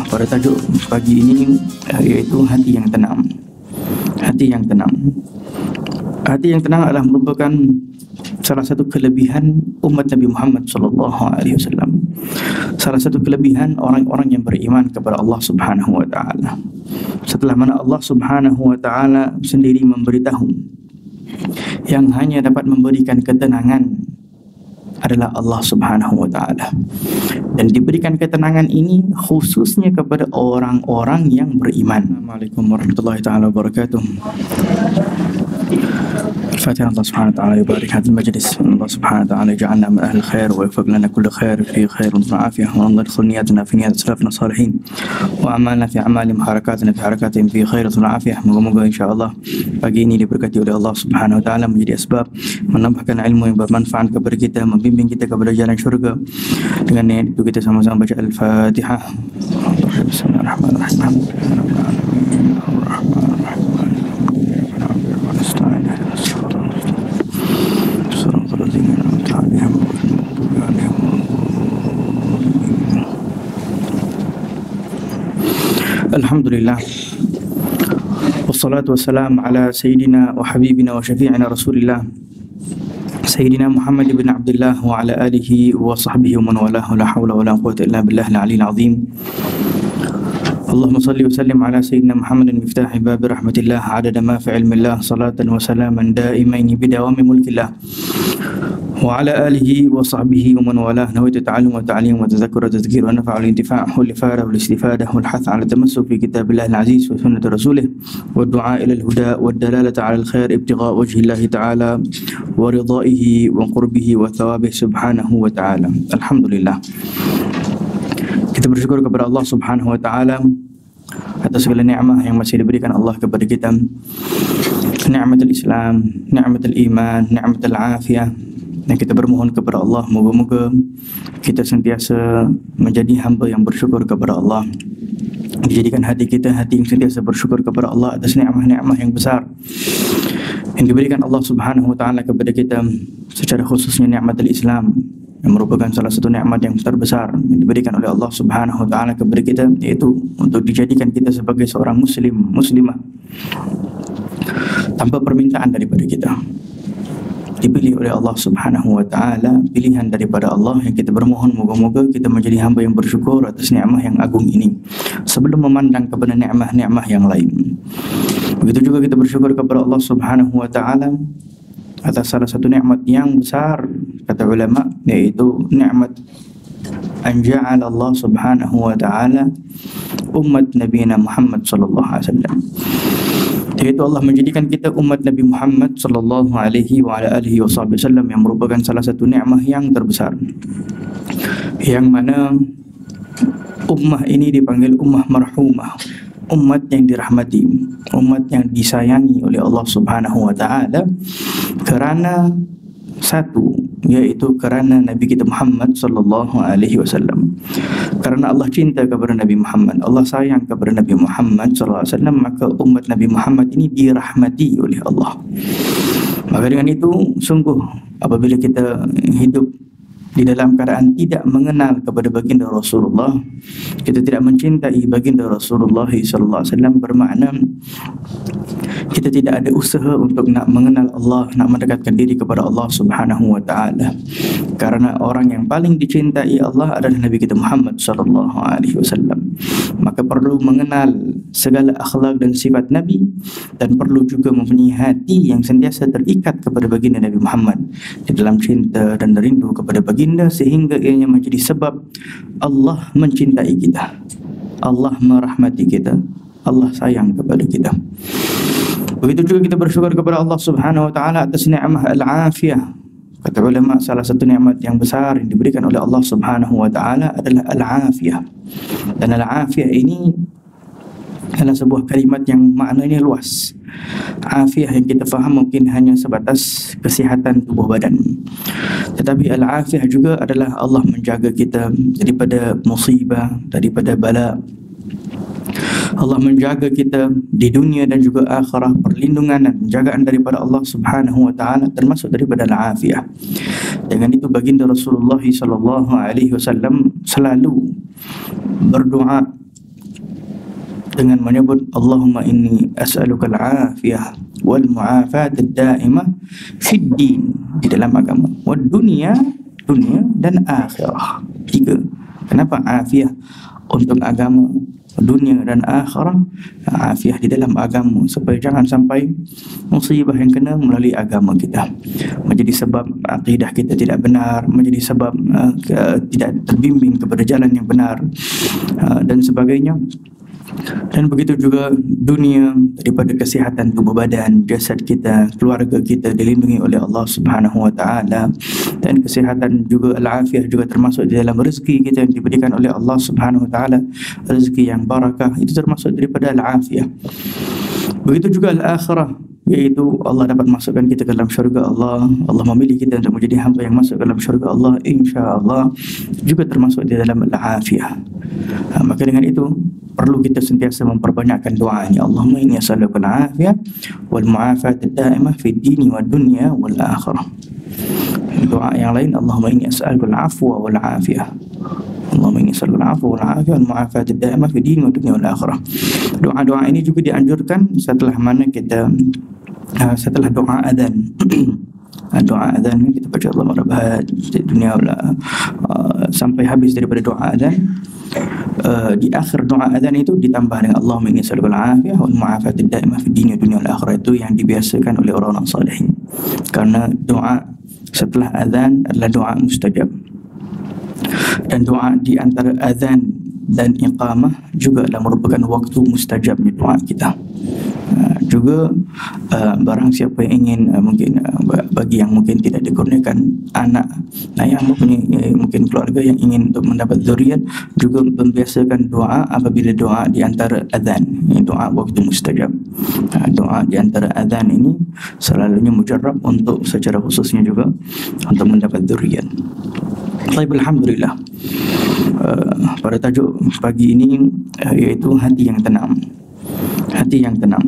pada tajuk pagi ini, iaitu hati yang tenang. Hati yang tenang. Hati yang tenang adalah merupakan salah satu kelebihan umat Nabi Muhammad SAW. Salah satu kelebihan orang-orang yang beriman kepada Allah Subhanahu wa taala. Setelah mana Allah Subhanahu wa taala sendiri memberitahu yang hanya dapat memberikan ketenangan adalah Allah Subhanahu wa taala. Dan diberikan ketenangan ini khususnya kepada orang-orang yang beriman. Assalamualaikum warahmatullahi taala wabarakatuh. الفاتحة. الله سبحانه وتعالى يبارك هذا المجلس، الله سبحانه وتعالى يجعلنا من أهل الخير ويوفق لنا كل خير في خير وعافية، والله يدخل نياتنا في نيات سلفنا الصالحين وأعمالنا في أعمالهم وحركاتنا في حركاتهم في خير وعافية. Moga-moga insyaAllah pagi ini diberkati oleh Allah Subhanahu wa taala, menjadi asbab menambahkan ilmu yang bermanfaat kepada kita, membimbing kita kepada jalan syurga. Dengan niat itu kita sama-sama baca Al-Fatihah. Bismillahirrahmanirrahim. Alhamdulillah, wassalatu wassalam ala sayyidina wa habibina wa syafi'ina rasulillah sayyidina Muhammad ibn Abdullah wa ala alihi wa sahbihi wa man walahu, la hawla wa la quwwata illa billah al-aliyyil azim. Allahumma salli wa sallim ala sayyidina Muhammadin miftahi babi rahmatillah adada ma fi ilmillah, salatan wa salaman daimaini bidawami mulkillah wa ala alihi wa sahbihi wa man walah. Nawaitu ta'allum wa ta'lim wa tadhakkur wa tadhkir wa nafa' wal intifa' wal ifada wal istifadah wal hath 'ala tamassuk fi kitabillah al-aziz wa sunnati rasulih wa du'a ila al-huda wa dalalata 'ala al-khair ibtigha' wajhi Allah ta'ala wa ridha'ihi wa qurbihi wa thawabihi subhanahu wa ta'ala. Alhamdulillah, kita bersyukur kepada Allah Subhanahu wa taala atas segala nikmat yang masih diberikan Allah kepada kita. Nikmatul Islam, nikmatul iman, nikmatul afiyah. Dan kita bermohon kepada Allah, moga-moga kita sentiasa menjadi hamba yang bersyukur kepada Allah. Dijadikan hati kita hati yang sentiasa bersyukur kepada Allah atas nikmat-nikmat yang besar yang diberikan Allah Subhanahu wa taala kepada kita, secara khususnya nikmatul Islam, yang merupakan salah satu nikmat yang terbesar yang diberikan oleh Allah Subhanahu wa taala kepada kita, yaitu untuk dijadikan kita sebagai seorang muslimah tanpa permintaan daripada kita. Dipilih oleh Allah Subhanahu wa taala, pilihan daripada Allah yang kita bermohon moga-moga kita menjadi hamba yang bersyukur atas nikmat yang agung ini sebelum memandang kepada nikmat-nikmat yang lain. Begitu juga kita bersyukur kepada Allah Subhanahu wa taala atas salah satu nikmat yang besar, kata ulama, yaitu nikmat an ja'ala Allah Subhanahu wa taala umat Nabi Muhammad sallallahu alaihi wasallam, yaitu Allah menjadikan kita umat Nabi Muhammad sallallahu alaihi wa ala alihi wasallam, yang merupakan salah satu nikmat yang terbesar, yang mana ummah ini dipanggil ummah marhumah, umat yang dirahmati, umat yang disayangi oleh Allah Subhanahu wa taala kerana satu, yaitu kerana Nabi kita Muhammad sallallahu alaihi wasallam. Karena Allah cinta kepada Nabi Muhammad, Allah sayang kepada Nabi Muhammad sallallahu alaihi wasallam, maka umat Nabi Muhammad ini dirahmati oleh Allah. Maka dengan itu, sungguh apabila kita hidup di dalam keadaan tidak mengenal kepada baginda Rasulullah, kita tidak mencintai baginda Rasulullah sallallahu alaihi wasallam, bermakna kita tidak ada usaha untuk nak mengenal Allah, nak mendekatkan diri kepada Allah Subhanahu wa taala. Karena orang yang paling dicintai Allah adalah Nabi kita Muhammad sallallahu alaihi wasallam. Maka perlu mengenal segala akhlak dan sifat Nabi, dan perlu juga mempunyai hati yang sentiasa terikat kepada baginda Nabi Muhammad di dalam cinta dan rindu kepada baginda, sehingga ianya menjadi sebab Allah mencintai kita, Allah merahmati kita, Allah sayang kepada kita. Begitu juga kita bersyukur kepada Allah Subhanahu wa taala atas nikmat al-afiyah. Kata ulama, salah satu nikmat yang besar yang diberikan oleh Allah Subhanahu wa taala adalah al-afiyah. Dan al-afiyah ini adalah sebuah kalimat yang maknanya luas. Afiyah yang kita faham mungkin hanya sebatas kesihatan tubuh badan, tetapi al-afiyah juga adalah Allah menjaga kita daripada musibah, daripada bala. Allah menjaga kita di dunia dan juga akhirah, perlindungan dan penjagaan daripada Allah Subhanahu wa taala termasuk daripada al-afiyah. Dengan itu baginda Rasulullah sallallahu alaihi wasallam selalu berdoa dengan menyebut Allahumma inni as'aluka al-afiyah wal mu'afat ad-da'imah fid din, di dalam agama, wad dunia dan akhirah. 3. Kenapa afiyah untuk agama, dunia dan akhirah? Afiyah di dalam agama supaya jangan sampai musibah yang kena melalui agama kita menjadi sebab akidah kita tidak benar, menjadi sebab tidak terbimbing kepada jalan yang benar, dan sebagainya. Dan begitu juga dunia, daripada kesihatan tubuh badan, jasad kita, keluarga kita dilindungi oleh Allah Subhanahu wa taala. Dan kesihatan juga, al-afiyah juga termasuk di dalam rezeki kita yang diberikan oleh Allah Subhanahu wa taala, rezeki yang barakah, itu termasuk daripada al-afiyah. Begitu juga al-akhirah, iaitu Allah dapat masukkan kita ke dalam syurga Allah. Allah memilih kita untuk menjadi hamba yang masuk ke dalam syurga Allah, insya-Allah, juga termasuk di dalam al-afiyah. Maka dengan itu perlu kita sentiasa memperbanyakkan doa ini. Allahumma inni as'aluka al-afiyah wal mu'afat ad-da'imah fid dini wad dunya wal akhirah. Doa yang lain, Allahumma inni as'aluka al-afwa wal afiyah. Allahumma inni as'aluka al-afwa wal afiyah wal mu'afat ad-da'imah fid dini wad dunya wal akhirah. Doa-doa ini juga dianjurkan setelah mana kita setelah doa adzan. Doa adzan ni kita baca Allah marabat di dunia sampai habis daripada doa adzan. Di akhir doa adzan itu ditambah dengan Allahumma inni as'aluka al-afiyah wal mu'afat ad-da'imah fid dini wad dunya wal akhirah. Itu yang dibiasakan oleh orang-orang salihin, karena doa setelah adzan adalah doa mustajab. Dan doa di antara adzan dan iqamah juga adalah merupakan waktu mustajabnya doa kita. Juga barang siapa yang ingin mungkin bagi yang mungkin tidak dikurniakan anak, yang mempunyai mungkin keluarga yang ingin untuk mendapat zuriat, juga membiasakan doa apabila doa di antara azan. Ini doa waktu mustajab. Doa di antara azan ini selalunya mujarrab untuk secara khususnya juga untuk mendapat zuriat. Baik, alhamdulillah. Pada tajuk pagi ini iaitu hati yang tenang. Hati yang tenang.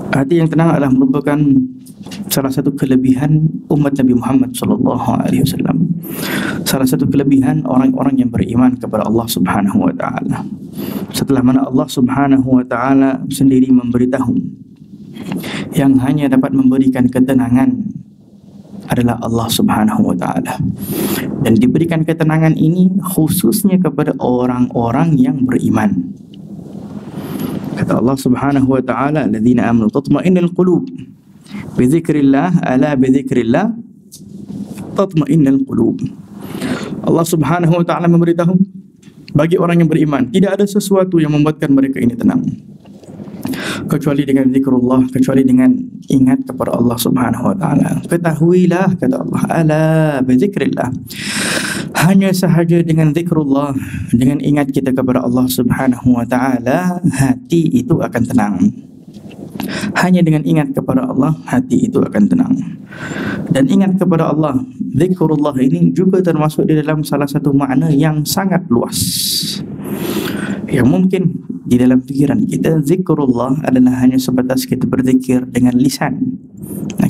Hati yang tenang adalah merupakan salah satu kelebihan umat Nabi Muhammad SAW. Salah satu kelebihan orang-orang yang beriman kepada Allah Subhanahu wa taala. Setelah mana Allah Subhanahu wa taala sendiri memberitahu yang hanya dapat memberikan ketenangan adalah Allah Subhanahu wa taala. Dan diberikan ketenangan ini khususnya kepada orang-orang yang beriman. Kata Allah Subhanahu wa taala, alladzina amanu tatma'innul qulub bi dzikrillah, ala bi dzikrillah tatma'innul qulub. Allah Subhanahu wa taala memberitahu bagi orang yang beriman tidak ada sesuatu yang membuatkan mereka ini tenang kecuali dengan zikrullah, kecuali dengan ingat kepada Allah Subhanahu wa taala. Ketahuilah, kata Allah, ala bi dzikrillah, hanya sahaja dengan zikrullah, dengan ingat kita kepada Allah Subhanahu wa taala, hati itu akan tenang. Hanya dengan ingat kepada Allah, hati itu akan tenang. Dan ingat kepada Allah, zikrullah ini juga termasuk di dalam salah satu makna yang sangat luas, yang mungkin di dalam fikiran kita zikrullah adalah hanya sebatas kita berzikir dengan lisan.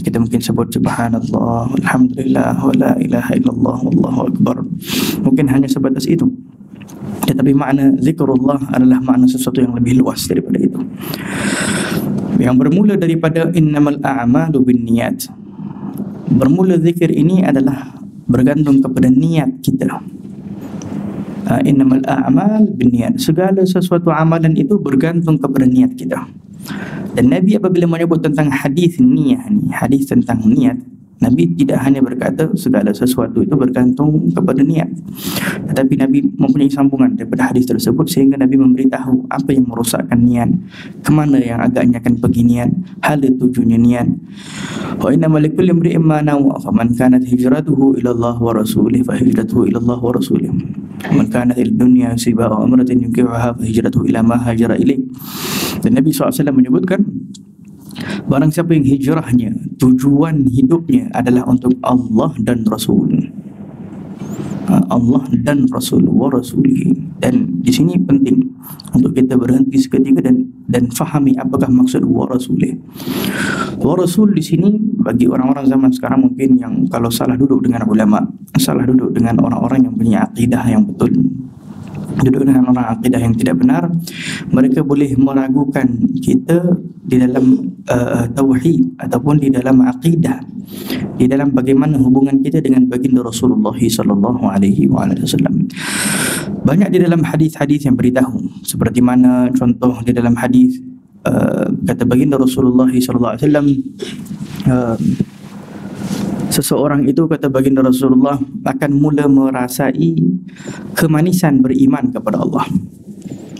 Kita mungkin sebut subhanallah, alhamdulillah, wa la ilaha illallah, wallahu akbar. Mungkin hanya sebatas itu. Tetapi makna zikrullah adalah makna sesuatu yang lebih luas daripada itu, yang bermula daripada innamal a'malu binniyat. Bermula zikir ini adalah bergantung kepada niat kita. Innamal a'mal binniyat, segala sesuatu amalan itu bergantung kepada niat kita. Dan Nabi apabila menyebut tentang hadis niyah ni, hadis tentang niat, Nabi tidak hanya berkata segala sesuatu itu bergantung kepada niat, tetapi Nabi mempunyai sambungan daripada hadis tersebut, sehingga Nabi memberitahu apa yang merosakkan niat, kemana yang agaknya akan pergi niat, hal tujuannya niat. Wa innamal likulli imri'in ma nawa, faman kanat hijratuhu ila Allah wa rasulih fa hijratuhu ila Allah wa rasulih. Man kanat ad-dunya yusibuha wa amratin yuqi'uha fa hijratuhu ila ma hajara ilaih. Dan Nabi SAW menyebutkan, barang siapa yang hijrahnya, tujuan hidupnya adalah untuk Allah dan Rasul, Allah dan Rasul wa Rasulih. Dan di sini penting untuk kita berhenti seketika dan fahami apakah maksud wa Rasulih. Wa Rasul di sini bagi orang-orang zaman sekarang mungkin yang kalau salah duduk dengan ulama, salah duduk dengan orang-orang yang punya akidah yang betul, duduk dengan orang akidah yang tidak benar, mereka boleh meragukan kita di dalam tauhid ataupun di dalam akidah, di dalam bagaimana hubungan kita dengan baginda Rasulullah sallallahu alaihi wasallam. Banyak di dalam hadis-hadis yang beritahu, seperti mana contoh di dalam hadis kata baginda Rasulullah sallallahu alaihi wasallam, seseorang itu kata baginda Rasulullah akan mula merasai kemanisan beriman kepada Allah.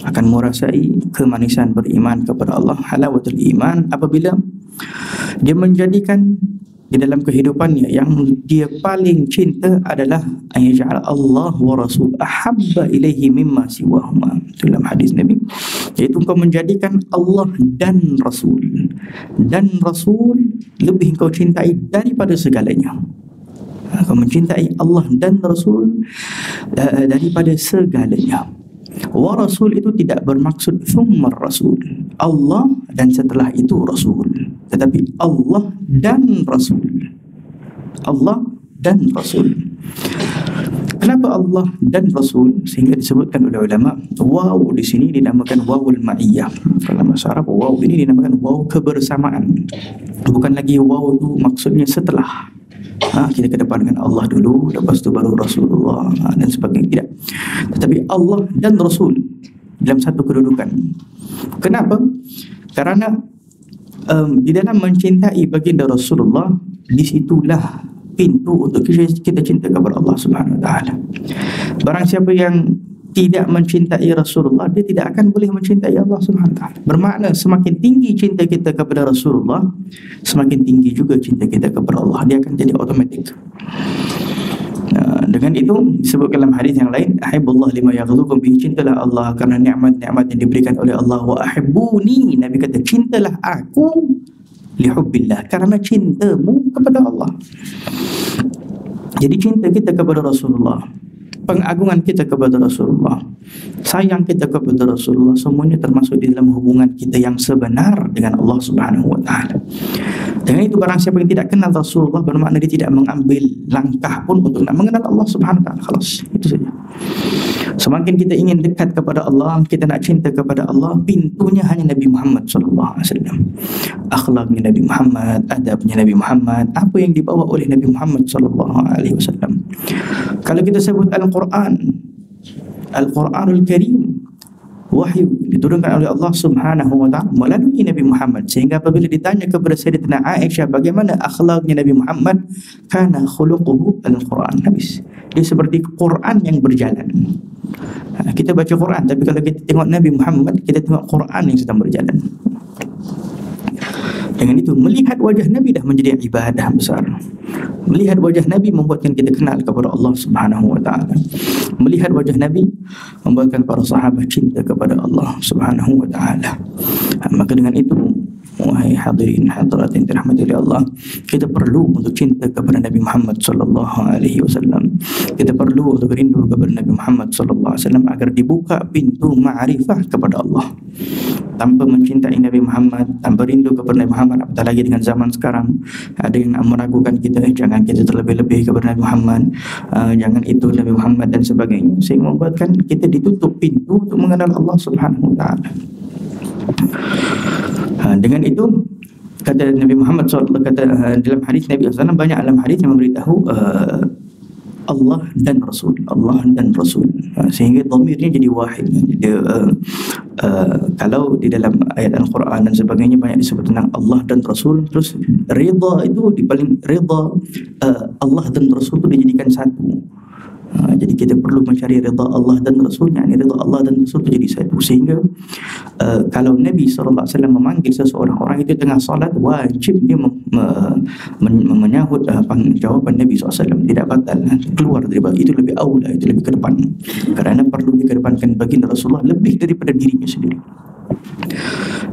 Akan merasai kemanisan beriman kepada Allah, halawatul iman, apabila dia menjadikan di dalam kehidupannya yang dia paling cinta adalah ayaj'al Allah wa Rasul ahabba ilaihi mimma siwahuma. Dalam hadis Nabi, iaitu kau menjadikan Allah dan Rasul lebih kau cintai daripada segalanya. Kau mencintai Allah dan Rasul daripada segalanya. Wa Rasul itu tidak bermaksud thumma Rasul, Allah dan setelah itu Rasul, tetapi Allah dan Rasul. Allah dan Rasul. Kenapa Allah dan Rasul? Sehingga disebutkan oleh ulama, waw di sini dinamakan wawul ma'iyah. Dalam bahasa Arab, waw ini dinamakan waw kebersamaan. Bukan lagi waw itu maksudnya setelah. Kita kedepankan Allah dulu, lepas itu baru Rasulullah dan sebagainya. Tidak. Tetapi Allah dan Rasul dalam satu kedudukan. Kenapa? Karena di dalam mencintai baginda Rasulullah, disitulah pintu untuk kita cinta kepada Allah Subhanahu Wa Taala. Barang siapa yang tidak mencintai Rasulullah, dia tidak akan boleh mencintai Allah Subhanahu Wa Taala. Bermakna semakin tinggi cinta kita kepada Rasulullah, semakin tinggi juga cinta kita kepada Allah. Dia akan jadi otomatik. Dengan itu disebut dalam hadis yang lain, ahibbullah lima yaghlukum bihi, cintalah Allah karena nikmat-nikmat yang diberikan oleh Allah. Wa ahibbuni, Nabi kata cintalah aku lihubbillah, karena cintamu kepada Allah. Jadi cinta kita kepada Rasulullah, pengagungan kita kepada Rasulullah, sayang kita kepada Rasulullah, semuanya termasuk di dalam hubungan kita yang sebenar dengan Allah Subhanahu Wa Taala. Dengan itu barang siapa yang tidak kenal Rasulullah, bermakna dia tidak mengambil langkah pun untuk nak mengenal Allah Subhanahu Wa Taala. Khalas, itu saja. Semakin kita ingin dekat kepada Allah, kita nak cinta kepada Allah, pintunya hanya Nabi Muhammad sallallahu alaihi wasallam. Akhlaknya Nabi Muhammad, adabnya Nabi Muhammad, apa yang dibawa oleh Nabi Muhammad sallallahu alaihi wasallam. Kalau kita sebut Al-Quranul Karim, wahyu diturunkan oleh Allah Subhanahu Wa Taala melalui Nabi Muhammad, sehingga apabila ditanya kepada Sayyidatina Aisyah bagaimana akhlaknya Nabi Muhammad, kana khuluquhu al-Quran, habis. Dia seperti Quran yang berjalan. Kita baca Quran, tapi kalau kita tengok Nabi Muhammad, kita tengok Quran yang sedang berjalan. Dengan itu melihat wajah Nabi dah menjadi ibadah besar. Melihat wajah Nabi membuatkan kita kenal kepada Allah Subhanahu Wa Taala. Melihat wajah Nabi membuatkan para sahabat cinta kepada Allah Subhanahu Wa Taala. Maka dengan itu, wahai hadirin hadirat yang dirahmati oleh Allah, kita perlu untuk cinta kepada Nabi Muhammad sallallahu alaihi wasallam. Kita perlu untuk rindu kepada Nabi Muhammad sallallahu alaihi wasallam agar dibuka pintu ma'rifah kepada Allah. Tanpa mencintai Nabi Muhammad, tanpa rindu kepada Nabi Muhammad, apatah lagi dengan zaman sekarang ada yang meragukan kita, jangan kita terlebih-lebih kepada Nabi Muhammad, jangan itu Nabi Muhammad dan sebagainya, sehingga membuatkan kita ditutup pintu untuk mengenal Allah Subhanahu Wa Taala. Dengan itu kata Nabi Muhammad SAW, kata dalam hadis Nabi SAW, banyak dalam hadis yang memberitahu Allah dan Rasul, Allah dan Rasul, sehingga dhamirnya jadi wahid. Kalau di dalam ayat Al-Quran dan sebagainya banyak disebut tentang Allah dan Rasul, terus rida itu di paling rida Allah dan Rasul itu dijadikan satu. Jadi kita perlu mencari rida Allah dan Rasulnya, rida Allah dan Rasul itu jadi satu, sehingga kalau Nabi SAW memanggil seseorang, orang itu tengah salat, wajib dia menyahut jawapan Nabi SAW, tidak batal keluar daripada itu, lebih aula, itu lebih ke depan, kerana perlu dikedepankan baginda Rasulullah lebih daripada dirinya sendiri.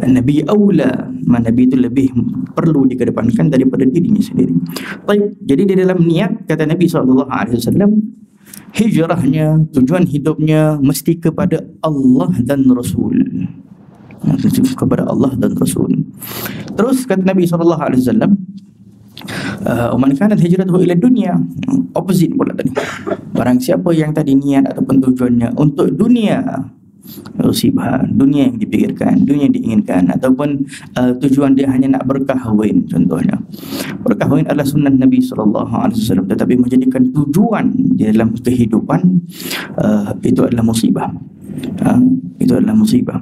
Nabi aula, Nabi itu lebih perlu dikedepankan daripada dirinya sendiri. Baik, jadi di dalam niat kata Nabi SAW, hijrahnya, tujuan hidupnya mesti kepada Allah dan Rasul. Kepada Allah dan Rasul. Terus kata Nabi SAW, man kanat hijratuhu ila dunya, opposite pula tadi. Barang siapa yang tadi niat ataupun tujuannya untuk dunia, musibah, dunia yang dipikirkan, dunia yang diinginkan, ataupun tujuan dia hanya nak berkahwin contohnya. Berkahwin adalah sunnah Nabi SAW, tetapi menjadikan tujuan di dalam kehidupan, itu adalah musibah. Itu adalah musibah.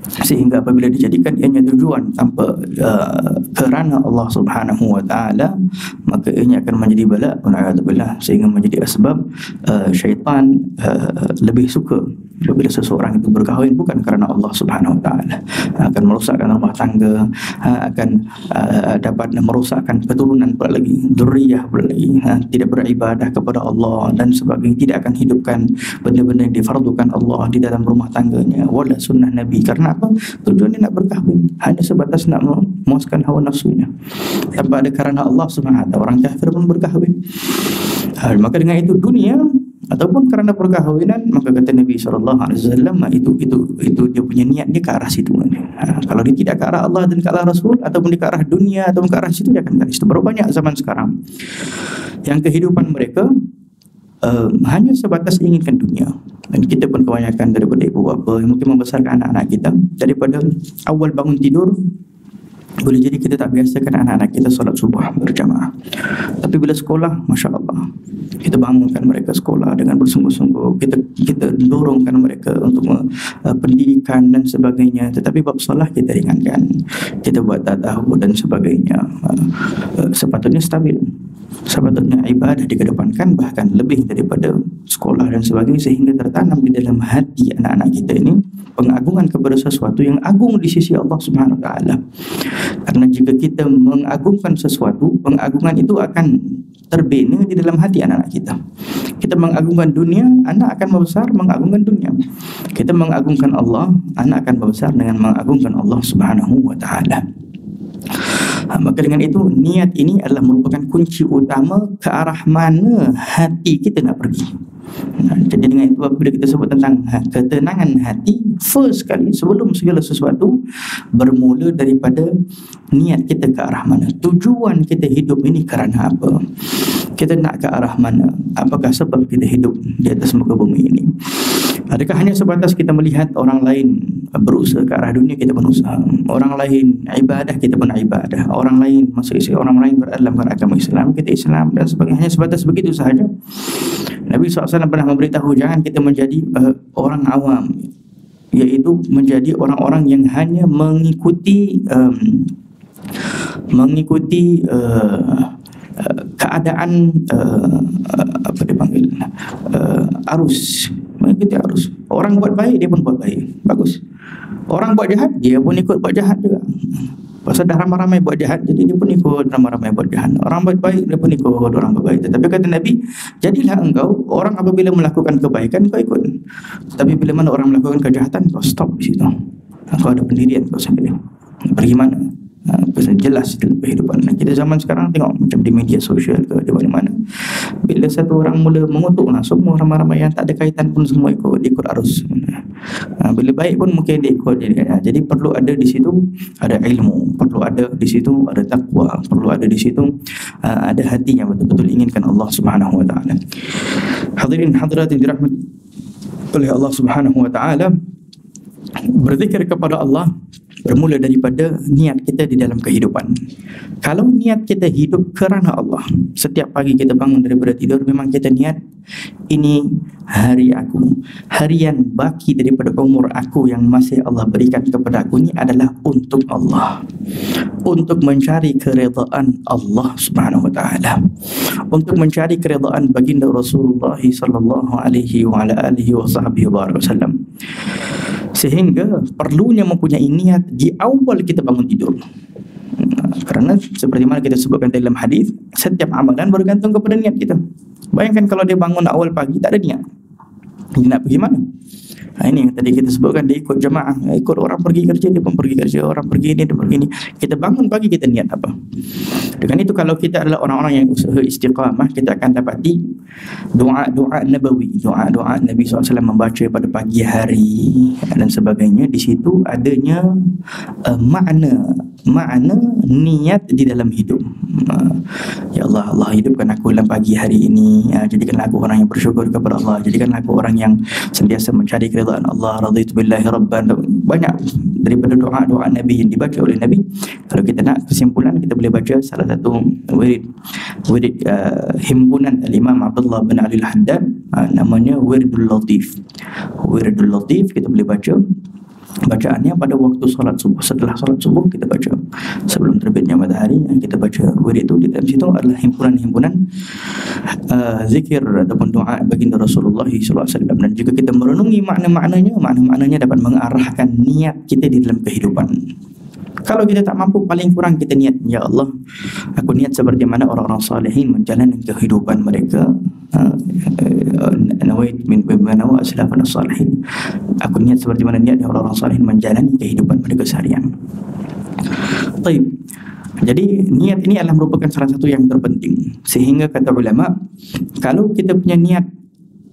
Sehingga apabila dijadikan ianya tujuan tanpa kerana Allah Subhanahu wa taala, maka ianya akan menjadi bala, wala'adzubillah, sehingga menjadi sebab syaitan lebih suka apabila seseorang itu berkahwin bukan kerana Allah Subhanahu wa taala, akan merosakkan rumah tangga, akan dapat merosakkan keturunan pula lagi, dzurriyyah pula lagi, tidak beribadah kepada Allah dan sebagainya, tidak akan hidupkan benda-benda yang difardukan Allah di dalam rumah tangganya, wala sunnah Nabi. Karena apa? Tujuannya nak berkahwin hanya sebatas nak memuaskan hawa nafsunya, tanpa ada kerana Allah Subhanahu wa taala. Orang kafir pun berkahwin. Maka dengan itu dunia ataupun kerana perkahwinan, maka kata Nabi SAW, itu dia punya niat dia ke arah situ. Kalau dia tidak ke arah Allah dan ke arah Rasul, ataupun dia ke arah dunia ataupun ke arah situ, dia akan ke arah situ. Berapa banyak zaman sekarang yang kehidupan mereka hanya sebatas inginkan dunia. Dan kita pun kebanyakan daripada ibu bapa yang mungkin membesarkan anak-anak kita, daripada awal bangun tidur, boleh jadi kita tak biasakan anak-anak kita solat subuh berjamaah. Tapi bila sekolah, Masya Allah, kita bangunkan mereka sekolah dengan bersungguh-sungguh. Kita dorongkan mereka untuk pendidikan dan sebagainya. Tetapi bab solat kita ringankan, kita buat tahu dan sebagainya. Sepatutnya stabil, sepatutnya ibadah dikedepankan bahkan lebih daripada sekolah dan sebagainya, sehingga tertanam di dalam hati anak-anak kita ini pengagungan kepada sesuatu yang agung di sisi Allah Subhanahu wa taala. Karena jika kita mengagungkan sesuatu, pengagungan itu akan terbina di dalam hati anak-anak kita. Kita mengagungkan dunia, anak akan membesar mengagungkan dunia. Kita mengagungkan Allah, anak akan membesar dengan mengagungkan Allah Subhanahu wa taala. Maka dengan itu, niat ini adalah merupakan kunci utama ke arah mana hati kita nak pergi. Jadi dengan itu, apabila kita sebut tentang ketenangan hati, first sekali sebelum segala sesuatu bermula daripada niat kita ke arah mana, tujuan kita hidup ini kerana apa, kita nak ke arah mana, apakah sebab kita hidup di atas muka bumi ini. Adakah hanya sebatas kita melihat orang lain berusaha ke arah dunia, kita pun usaha, orang lain ibadah, kita pun ibadah, orang lain masuk Islam, orang lain berada dalam agama Islam, kita Islam dan sebagainya, hanya sebatas begitu sahaja. Nabi SAW pernah memberitahu jangan kita menjadi orang awam, iaitu menjadi orang-orang yang hanya mengikuti keadaan apa dipanggil arus, mengikuti arus. Orang buat baik, dia pun buat baik, bagus. Orang buat jahat, dia pun ikut buat jahat juga. Pasal dah ramai-ramai buat jahat, jadi dia pun ikut ramai-ramai buat jahat. Orang buat baik, dia pun ikut orang buat baik. Tetapi kata Nabi, jadilah engkau orang apabila melakukan kebaikan, kau ikut. Tapi bila mana orang melakukan kejahatan, kau stop di situ. Kau ada pendirian kau sendiri. Pergi mana? Pasal jelas dalam kehidupan kita zaman sekarang, tengok macam di media sosial ke di mana-mana, bila satu orang mula mengutuk, semua ramai-ramai yang tak ada kaitan pun semua ikut arus. Bila baik pun mungkin dia ikut dia. Jadi perlu ada di situ ada ilmu, perlu ada di situ ada takwa, perlu ada di situ ada hati yang betul-betul inginkan Allah Subhanahu wa taala. Hadirin hadirat yang dirahmati oleh Allah Subhanahu wa taala, berzikir kepada Allah bermula daripada niat kita di dalam kehidupan. Kalau niat kita hidup kerana Allah, setiap pagi kita bangun daripada tidur, memang kita niat, ini hari aku, harian baki daripada umur aku yang masih Allah berikan kepada aku, ini adalah untuk Allah, untuk mencari keredaan Allah Subhanahu wa taala, untuk mencari keredaan baginda Rasulullah sallallahu alaihi wa ala alihi wasallam. Sehingga perlunya mempunyai niat di awal kita bangun tidur. Kerana seperti mana kita sebutkan dalam hadis, setiap amalan bergantung kepada niat kita. Bayangkan kalau dia bangun awal pagi tak ada niat, dia nak pergi mana? Ini yang tadi kita sebutkan, dia ikut jemaah, ikut orang pergi kerja, dia pun pergi kerja, orang pergi ini, dia pergi ini. Kita bangun pagi, kita niat apa? Dengan itu, kalau kita adalah orang-orang yang usaha istiqamah, kita akan dapati doa-doa nabawi, doa-doa Nabi SAW membaca pada pagi hari dan sebagainya. Di situ adanya makna niat di dalam hidup. Ya Allah, Allah hidupkan aku dalam pagi hari ini, jadikanlah aku orang yang bersyukur kepada Allah, jadikanlah aku orang yang sentiasa mencari keridhaan Allah, raditu billahi rabban. Banyak daripada doa-doa Nabi yang dibaca oleh Nabi. Kalau kita nak kesimpulan, kita boleh baca salah satu wirid himpunan Al-Imam Abdullah bin Ali Al-Haddad, namanya Wiridul Latif. Wiridul Latif kita boleh baca. Bacaannya pada waktu solat subuh. Setelah solat subuh kita baca, sebelum terbitnya matahari kita baca wirid itu. Di dalam situ adalah himpunan-himpunan zikir ataupun doa baginda Rasulullah SAW. Dan juga kita merenungi makna-maknanya dapat mengarahkan niat kita di dalam kehidupan. Kalau kita tak mampu, paling kurang kita niat, ya Allah, aku niat seperti mana orang-orang salihin menjalani kehidupan mereka. Nawait min bimanawa aslafana salihin. Aku niat seperti mana niat orang-orang salihin menjalani kehidupan mereka seharian. Baik. Jadi niat ini adalah merupakan salah satu yang terpenting. Sehingga kata ulama, kalau kita punya niat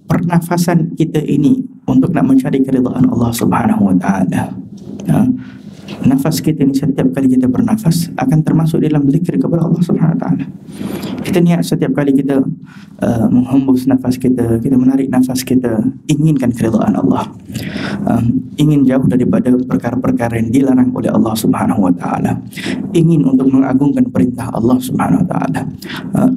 pernafasan kita ini untuk nak mencari keridhaan Allah Subhanahu wa taala, nafas kita ni setiap kali kita bernafas akan termasuk dalam zikir kepada Allah Subhanahu wa taala. Kita niat setiap kali kita menghembus nafas kita, kita menarik nafas kita, inginkan keridhaan Allah, ingin jauh daripada perkara-perkara yang dilarang oleh Allah Subhanahu wa taala, ingin untuk mengagungkan perintah Allah Subhanahu wa taala,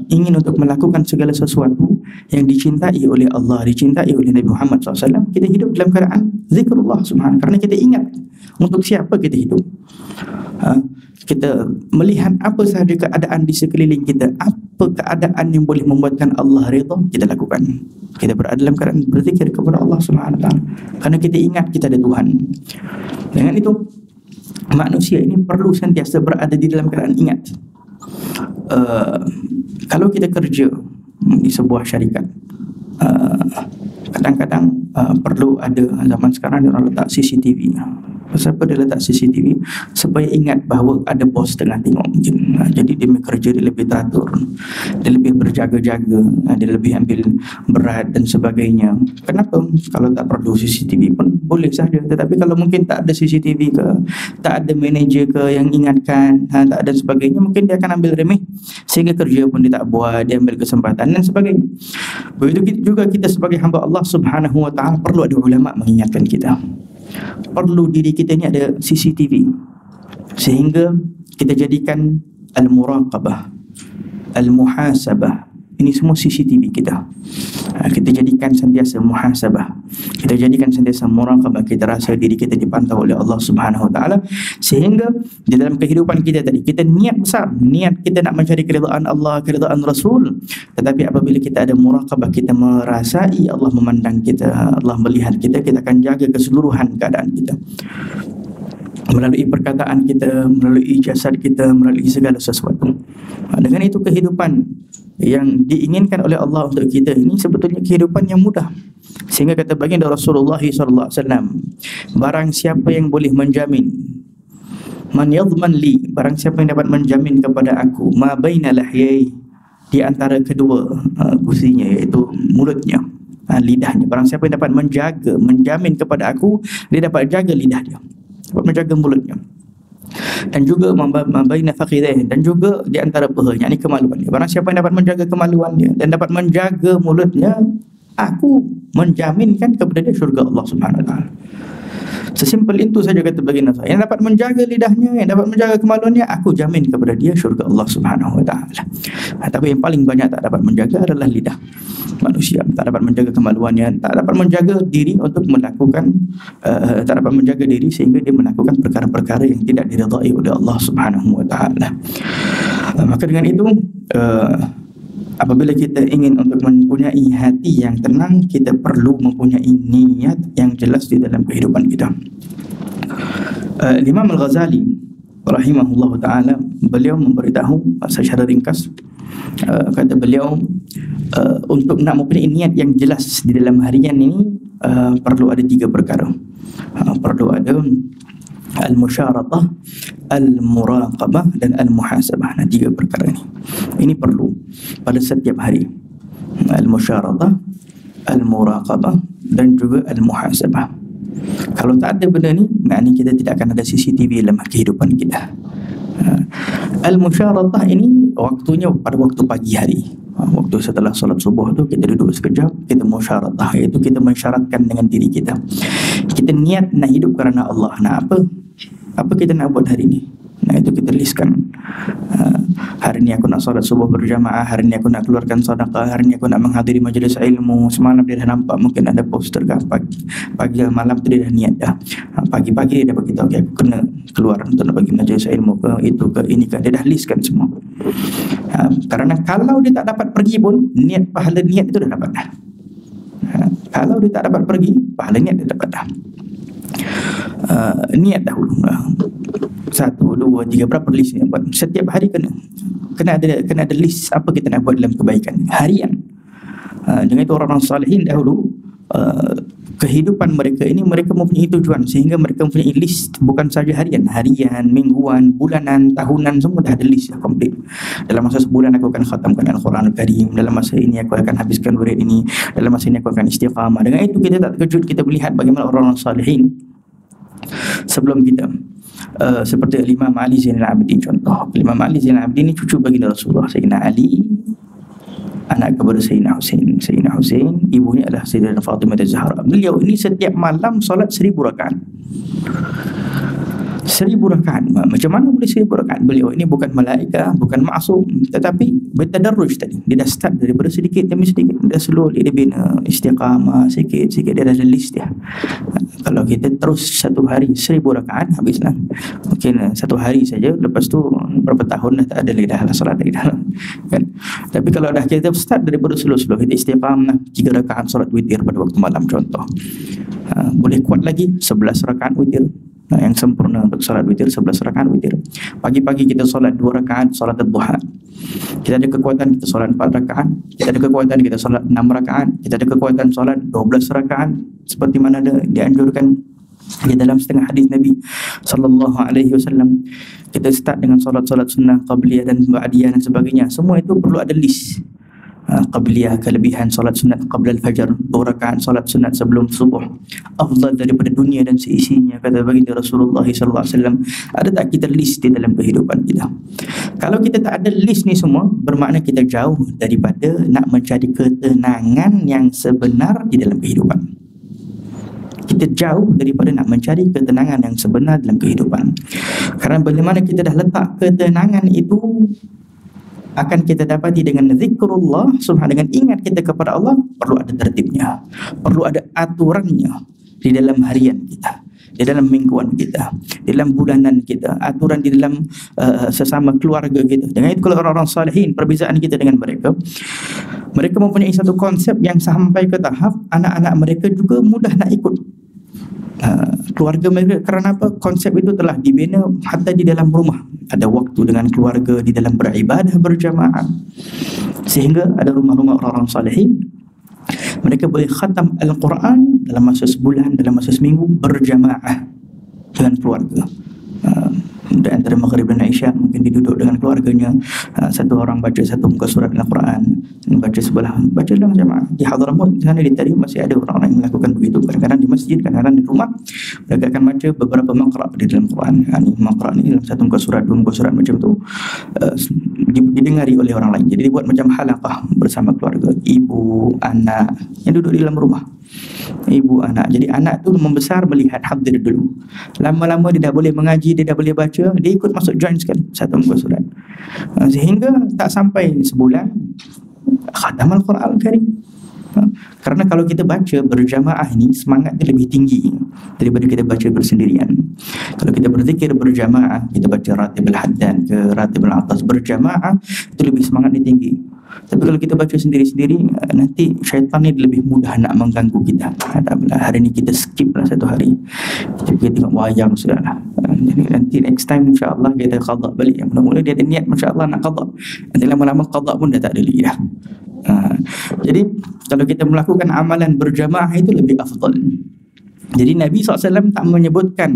ingin untuk melakukan segala sesuatu yang dicintai oleh Allah, dicintai oleh Nabi Muhammad SAW. Kita hidup dalam keadaan zikrullah Subhanahu, karena kita ingat untuk siapa kita hidup. Kita melihat apa sahaja keadaan di sekeliling kita, apa keadaan yang boleh membuatkan Allah redha, kita lakukan. Kita berada dalam keadaan berzikir kepada Allah Subhanahu wa taala, kerana kita ingat kita ada Tuhan. Dengan itu, manusia ini perlu sentiasa berada di dalam keadaan ingat. Kalau kita kerja di sebuah syarikat, kadang-kadang perlu ada, zaman sekarang dia orang letak CCTV. Kenapa dia letak CCTV? Supaya ingat bahawa ada bos tengah tengok mungkin. Jadi dia bekerja, dia lebih teratur, dia lebih berjaga-jaga, dia lebih ambil berat dan sebagainya. Kenapa? Kalau tak perlu CCTV pun boleh saja. Tetapi kalau mungkin tak ada CCTV ke, tak ada manager ke yang ingatkan, tak ada sebagainya, mungkin dia akan ambil remeh, sehingga kerja pun dia tak buat, dia ambil kesempatan dan sebagainya. Begitu juga kita sebagai hamba Allah Subhanahu wa taala, perlu ada ulama mengingatkan kita. Perlu diri kita ni ada CCTV, sehingga kita jadikan al-muraqabah, al-muhasabah, ini semua CCTV kita. Kita jadikan sentiasa muhasabah, kita jadikan sentiasa muraqabah. Kita rasa diri kita dipantau oleh Allah Subhanahu wa taala, sehingga di dalam kehidupan kita tadi kita niat besar, niat kita nak mencari keridhaan Allah, keridhaan Rasul. Tetapi apabila kita ada muraqabah, kita merasai Allah memandang kita, Allah melihat kita, kita akan jaga keseluruhan keadaan kita, melalui perkataan kita, melalui jasad kita, melalui segala sesuatu. Dengan itu, kehidupan yang diinginkan oleh Allah untuk kita ini sebetulnya kehidupan yang mudah. Sehingga kata baginda Rasulullah SAW, barang siapa yang boleh menjamin, man yadhman li, barang siapa yang dapat menjamin kepada aku, ma baina lahyai, di antara kedua gusinya, iaitu mulutnya, lidahnya. Barang siapa yang dapat menjaga, menjamin kepada aku, dia dapat jaga lidah dia, dapat menjaga mulutnya, dan juga membaina fakhidih, dan juga di antara pahanya, ini kemaluan dia. Barang siapa yang dapat menjaga kemaluan dia dan dapat menjaga mulutnya, aku menjaminkan kepada dia syurga Allah Subhanahu wa taala. Sesimpel itu saja kata baginda saya. Yang dapat menjaga lidahnya, yang dapat menjaga kemaluannya, aku jamin kepada dia syurga Allah Subhanahu wa taala. Tapi yang paling banyak tak dapat menjaga adalah lidah manusia. Tak dapat menjaga kemaluannya, tak dapat menjaga diri untuk melakukan tak dapat menjaga diri sehingga dia melakukan perkara-perkara yang tidak diridai oleh Allah Subhanahu wa taala. Maka dengan itu, apabila kita ingin untuk mempunyai hati yang tenang, kita perlu mempunyai niat yang jelas di dalam kehidupan kita. Imam Al-Ghazali rahimahullah ta'ala, beliau memberitahu secara ringkas, kata beliau, untuk nak mempunyai niat yang jelas di dalam harian ini, perlu ada 3 perkara. Perlu ada al-musyaratah, al-muraqabah dan al-muhasabah. Nah, 3 perkara ini. Ini perlu pada setiap hari. Al-musyaratah, al-muraqabah dan juga al-muhasabah. Kalau tak ada benda ni, maknanya kita tidak akan ada CCTV dalam kehidupan kita. Al-musyaratah ini waktunya pada waktu pagi hari. Waktu setelah solat subuh tu kita duduk sekejap, kita musyaratah, iaitu kita mensyaratkan dengan diri kita. Kita niat nak hidup kerana Allah. Nak apa? Apa kita nak buat hari ni? Nah, itu kita listkan. Hari ni aku nak solat subuh berjamaah, hari ni aku nak keluarkan sedekah, hari ni aku nak menghadiri majlis ilmu. Semalam dia dah nampak mungkin ada poster kan, pagi malam tu dia dah niat dah. Pagi-pagi dia dah beritahu, okay, aku kena keluar untuk nak bagi majlis ilmu ke, itu ke, ini ke. Dia dah listkan semua. Kerana kalau dia tak dapat pergi pun, niat pahala niat itu dah dapat dah. Kalau dia tak dapat pergi, pahala niat dia dapat dah. Niat dahulu. 1, 2, 3, berapa list ni buat? Setiap hari kena ada list apa kita nak buat dalam kebaikan harian. Dengan itu orang-orang salihin dahulu, kehidupan mereka ini, mereka mempunyai tujuan sehingga mereka mempunyai list, bukan saja harian, mingguan, bulanan, tahunan, semua dah ada list dah komplit. Dalam masa sebulan aku akan khatamkan Al-Quran Al-Karim, dalam masa ini aku akan habiskan wirid ini, dalam masa ini aku akan istiqamah. Dengan itu kita tak terkejut, kita melihat bagaimana orang-orang salihin sebelum kita, seperti Imam Ali Zainal Abidin contoh. Imam Ali Zainal Abidin ini cucu baginda Rasulullah. Sayyidina Ali anak kepada Sayyidina Husain. Sayyidina Husain ibunya adalah Sayyidatina Fatimah Az-Zahra. Beliau ini setiap malam solat 1000 rakaat. 1000 rakaat. Macam mana boleh 1000 rakaat? Beliau ini bukan malaikat, bukan maksum, tetapi bertadarruj tadi. Dia dah start daripada sedikit demi sedikit. Dia slowly dia bina istiqamah sikit-sikit. Dia dah ada list dia. Kalau kita terus satu hari 1000 rakaat, habislah. Mungkin satu hari saja, lepas tu berapa tahun dah tak ada lagi dah solat lagi dah. Kan? Tapi kalau dah kita start daripada slow-slow, kita istiqamah 3 rakaat solat witir pada waktu malam contoh. Boleh kuat lagi 11 rakaat witir. Yang sempurna untuk solat witir 11 rakaat witir. Pagi-pagi kita solat 2 rakaat solat duha. Kita ada kekuatan kita solat 4 rakaat. Kita ada kekuatan kita solat 6 rakaat. Kita ada kekuatan solat 12 rakaat, seperti mana dianjurkan di dalam setengah hadis Nabi sallallahu alaihi wasallam. Kita start dengan solat-solat sunnah, qabliyah dan ba'diyah dan sebagainya. Semua itu perlu ada list. Qabliyah, kelebihan solat sunat qabla al-fajr, 2 rakaat solat sunat sebelum subuh, afdal daripada dunia dan seisinya, kata baginda Rasulullah sallallahu alaihi wasallam. Ada tak kita list di dalam kehidupan kita? Kalau kita tak ada list ni semua, bermakna kita jauh daripada nak mencari ketenangan yang sebenar di dalam kehidupan. Kita jauh daripada nak mencari ketenangan yang sebenar dalam kehidupan. Kerana bagaimana kita dah letak ketenangan itu akan kita dapati dengan zikrullah subhanahu, dengan ingat kita kepada Allah. Perlu ada tertibnya, perlu ada aturannya di dalam harian kita, di dalam mingguan kita, di dalam bulanan kita, aturan di dalam sesama keluarga kita. Dengan itu kalau orang-orang salihin, perbezaan kita dengan mereka, mereka mempunyai satu konsep yang sampai ke tahap anak-anak mereka juga mudah nak ikut keluarga mereka. Kerana apa? Konsep itu telah dibina hatta di dalam rumah. Ada waktu dengan keluarga di dalam beribadah berjamaah, sehingga ada rumah-rumah orang-orang salihin, mereka boleh khatam Al-Quran dalam masa sebulan, dalam masa seminggu berjamaah dengan keluarga. Di antara maghrib dan isya mungkin diduduk dengan keluarganya, satu orang baca satu muka surat Al-Quran, baca sebelah, baca dalam jamaah. Di Hadramaut sana di Tarim masih ada orang-orang yang melakukan begitu. Kadang-kadang di masjid, kadang-kadang di rumah, mereka akan baca beberapa maqra' di dalam Quran. Ini maqra' ni dalam satu muka surat, 2 muka surat macam tu, didengari oleh orang lain. Jadi dibuat macam halaqah bersama keluarga, ibu, anak yang duduk di dalam rumah. Ibu, anak. Jadi anak tu membesar melihat, hadir dulu. Lama-lama dia dah boleh mengaji, dia dah boleh baca, dia ikut masuk join sekali satu muka surat. Sehingga tak sampai sebulan khatam Al-Quran Al-Karim. Kerana kalau kita baca berjamaah ni, semangat dia lebih tinggi daripada kita baca bersendirian. Kalau kita berzikir berjamaah, kita baca Ratibul Haddan ke Ratibul Atas berjamaah, itu lebih semangat dia tinggi. Tapi kalau kita baca sendiri-sendiri, nanti syaitan ni lebih mudah nak mengganggu kita. Hari ni kita skip lah satu hari, kita tengok wayang sudah lah, Jadi nanti next time insya-Allah kita qada balik. Mula-mula dia ada niat masya-Allah nak qada. Nanti lama-lama qada pun dah tak ada lagi dah. Jadi kalau kita melakukan amalan berjamaah itu lebih afdal. Jadi Nabi SAW tak menyebutkan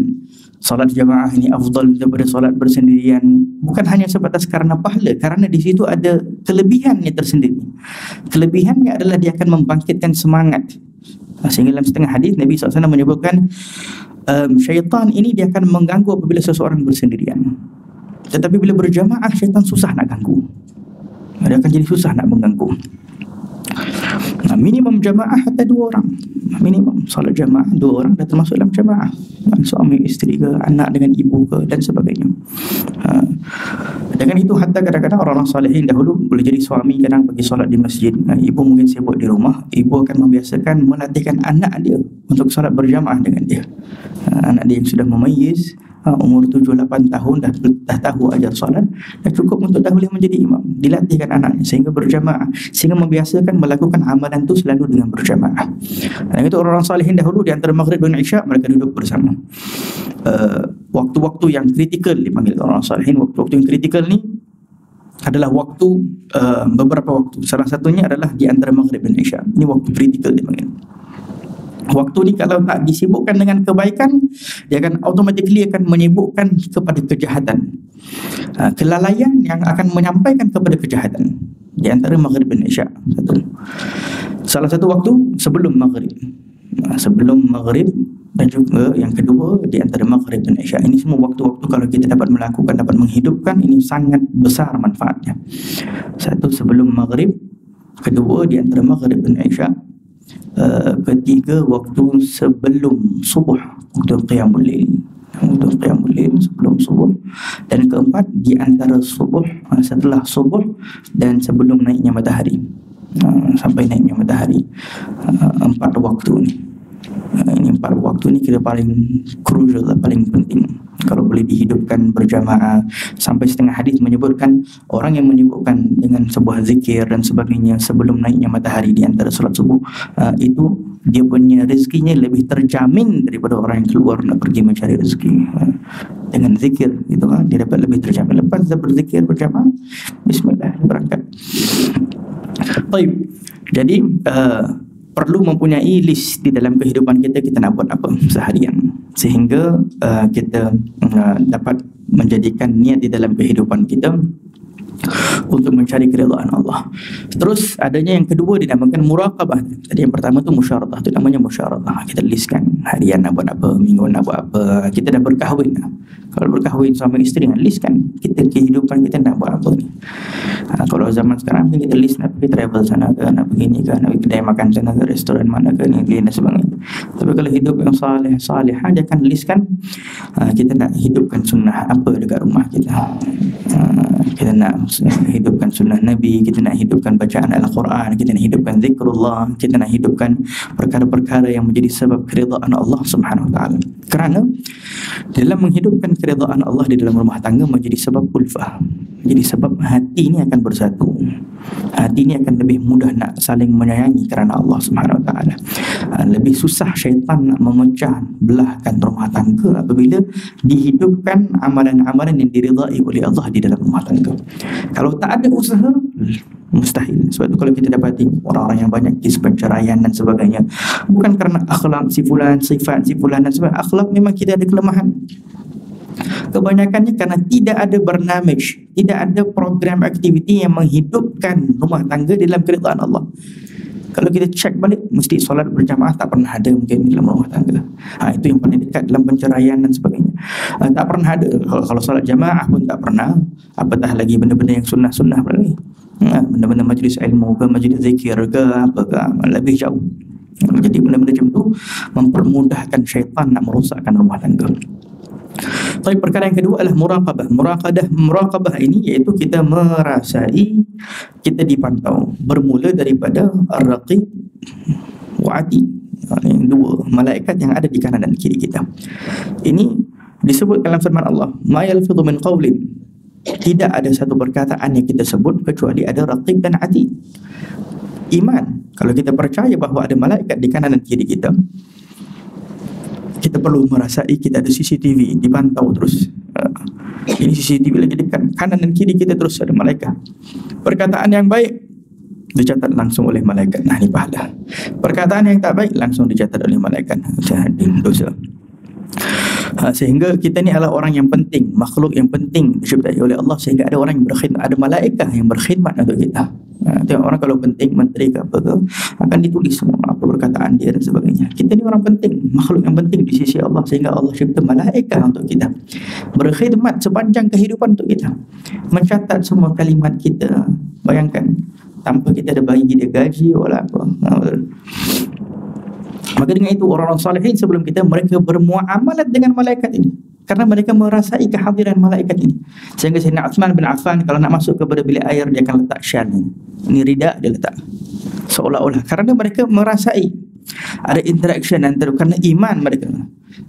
solat jamaah ini afdal daripada solat bersendirian, bukan hanya sebatas karena pahala, kerana di situ ada kelebihannya tersendiri. Kelebihannya adalah dia akan membangkitkan semangat. Sehingga dalam setengah hadis Nabi SAW menyebutkan syaitan ini dia akan mengganggu apabila seseorang bersendirian, tetapi bila berjamaah syaitan susah nak ganggu. Dia akan jadi susah nak mengganggu. Minimum jamaah hatta 2 orang. Minimum solat jamaah 2 orang dah termasuk dalam jamaah. Suami, isteri ke, anak dengan ibu ke, dan sebagainya. Dengan itu hatta kadang-kadang orang-orang salihin dahulu boleh jadi suami kadang pergi solat di masjid, ibu mungkin sibuk di rumah, ibu akan membiasakan melatihkan anak dia untuk solat berjamaah dengan dia. Anak dia yang sudah memayyiz, umur 7-8 tahun dah tahu ajar solat, dah cukup untuk dah boleh menjadi imam. Dilatihkan anaknya sehingga berjamaah, sehingga membiasakan melakukan amalan itu selalu dengan berjamaah. Dan itu orang-orang salihin dahulu di antara maghrib dan isyak mereka duduk bersama. Waktu-waktu yang kritikal dipanggil orang salihin. Waktu-waktu yang kritikal ni adalah waktu beberapa waktu. Salah satunya adalah di antara maghrib dan isyak. Ini waktu kritikal dipanggil. Waktu ni kalau tak disibukkan dengan kebaikan, dia akan automatically akan menyibukkan kepada kejahatan, kelalaian yang akan menyampaikan kepada kejahatan. Di antara maghrib dan isyak salah satu waktu sebelum maghrib, dan juga yang kedua di antara maghrib dan isyak. Ini semua waktu-waktu kalau kita dapat melakukan, dapat menghidupkan, ini sangat besar manfaatnya. Satu sebelum maghrib, kedua di antara maghrib dan isyak, ketiga waktu sebelum subuh, waktu qiyamul lail, sebelum subuh, dan keempat di antara subuh, setelah subuh dan sebelum naiknya matahari, sampai naiknya matahari. 4 waktu ni. Ini 4 waktu ni kita paling crucial, paling penting. Kalau boleh dihidupkan berjamaah, sampai setengah hadis menyebutkan orang yang menyebutkan dengan sebuah zikir dan sebagainya sebelum naiknya matahari di antara solat subuh, itu dia punya rezekinya lebih terjamin daripada orang yang keluar nak pergi mencari rezeki. Dengan zikir itu dia dapat lebih terjamin. Lepas dia berzikir berjamaah, bismillah, berangkat. Baik. Jadi perlu mempunyai list di dalam kehidupan kita, kita nak buat apa seharian, sehingga kita dapat menjadikan niat di dalam kehidupan kita untuk mencari keridhaan Allah. Terus adanya yang kedua dinamakan muraqabah. Tadi yang pertama tu musyaradah, tu namanya musyaradah. Kita listkan harian nak buat apa, minggu nak buat apa. Kita dah berkahwin dah. Kalau berkahwin suami isteri, listkan kita kehidupan kita nak buat apa ni. Kalau zaman sekarang kita list nak pergi travel sana ke, nak pergi ni ke, nak pergi kedai makan sana ke, restoran mana ke, ni dan sebagainya. Tapi kalau hidup yang salihah, dia akan listkan kita nak hidupkan sunnah apa dekat rumah kita. Kita nak hidupkan sunnah Nabi, kita nak hidupkan bacaan Al-Quran, kita nak hidupkan zikrullah, kita nak hidupkan perkara-perkara yang menjadi sebab keridhaan Allah Subhanahu Wa Taala. Kerana dalam menghidupkan keridhaan Allah di dalam rumah tangga menjadi sebab ulfah, jadi sebab hati ini akan bersatu. Hati ini akan lebih mudah nak saling menyayangi kerana Allah Subhanahu Wa Taala. Lebih susah syaitan nak memecah belahkan rumah tangga apabila dihidupkan amalan-amalan yang diridai oleh Allah di dalam rumah tangga. Kalau tak ada usaha, mustahil. Sebab itu kalau kita dapati orang-orang yang banyak kes perceraian dan sebagainya, bukan kerana akhlak si fulan, sifat si fulan dan sebagainya. Akhlak memang kita ada kelemahan. Kebanyakannya kerana tidak ada barnamij, tidak ada program aktiviti yang menghidupkan rumah tangga dalam keridhaan Allah. Kalau kita cek balik, mesti solat berjamaah tak pernah ada mungkin dalam rumah tangga. Itu yang paling dekat dalam penceraian dan sebagainya. Tak pernah ada. Kalau solat jamaah pun tak pernah. Apatah lagi benda-benda yang sunnah-sunnah lagi. Benda-benda majlis ilmu ke, majlis zikir ke, apa ke, lebih jauh. Jadi benda-benda macam tu mempermudahkan syaitan nak merosakkan rumah tangga. Tapi perkara yang kedua adalah muraqabah. Muraqabah ini iaitu kita merasai kita dipantau, bermula daripada ar-raqib wa atid. Yang dua malaikat yang ada di kanan dan kiri kita. Ini disebut dalam firman Allah, ma yalfidhu min qawlin. Tidak ada satu perkataan yang kita sebut kecuali ada raqib dan atid. Iman, kalau kita percaya bahawa ada malaikat di kanan dan kiri kita, kita perlu merasai kita ada CCTV, dipantau terus. Ini CCTV lagi dekat kanan dan kiri kita, terus ada malaikat. Perkataan yang baik dicatat langsung oleh malaikat, nah ini pahala. Perkataan yang tak baik langsung dicatat oleh malaikat, jadi dosa. Sehingga kita ni adalah orang yang penting, makhluk yang penting diciptai oleh Allah, sehingga ada orang yang berkhidmat, ada malaikat yang berkhidmat untuk kita. Tengok orang kalau penting, menteri ke apa ke, akan ditulis semua apa perkataan dia dan sebagainya. Kita ni orang penting, makhluk yang penting di sisi Allah, sehingga Allah cipta malaikat untuk kita, berkhidmat sepanjang kehidupan untuk kita, mencatat semua kalimat kita. Bayangkan, tanpa kita ada bagi dia gaji wala apa. Maka dengan itu orang-orang salihin sebelum kita, mereka bermuamalat dengan malaikat ini, karena mereka merasai kehadiran malaikat ini. Sehingga Sayyidina Uthman bin Affan kalau nak masuk kepada bilik air, dia akan letak syal ini rida, dia letak seolah-olah, kerana mereka merasai ada interaction antara, kerana iman mereka,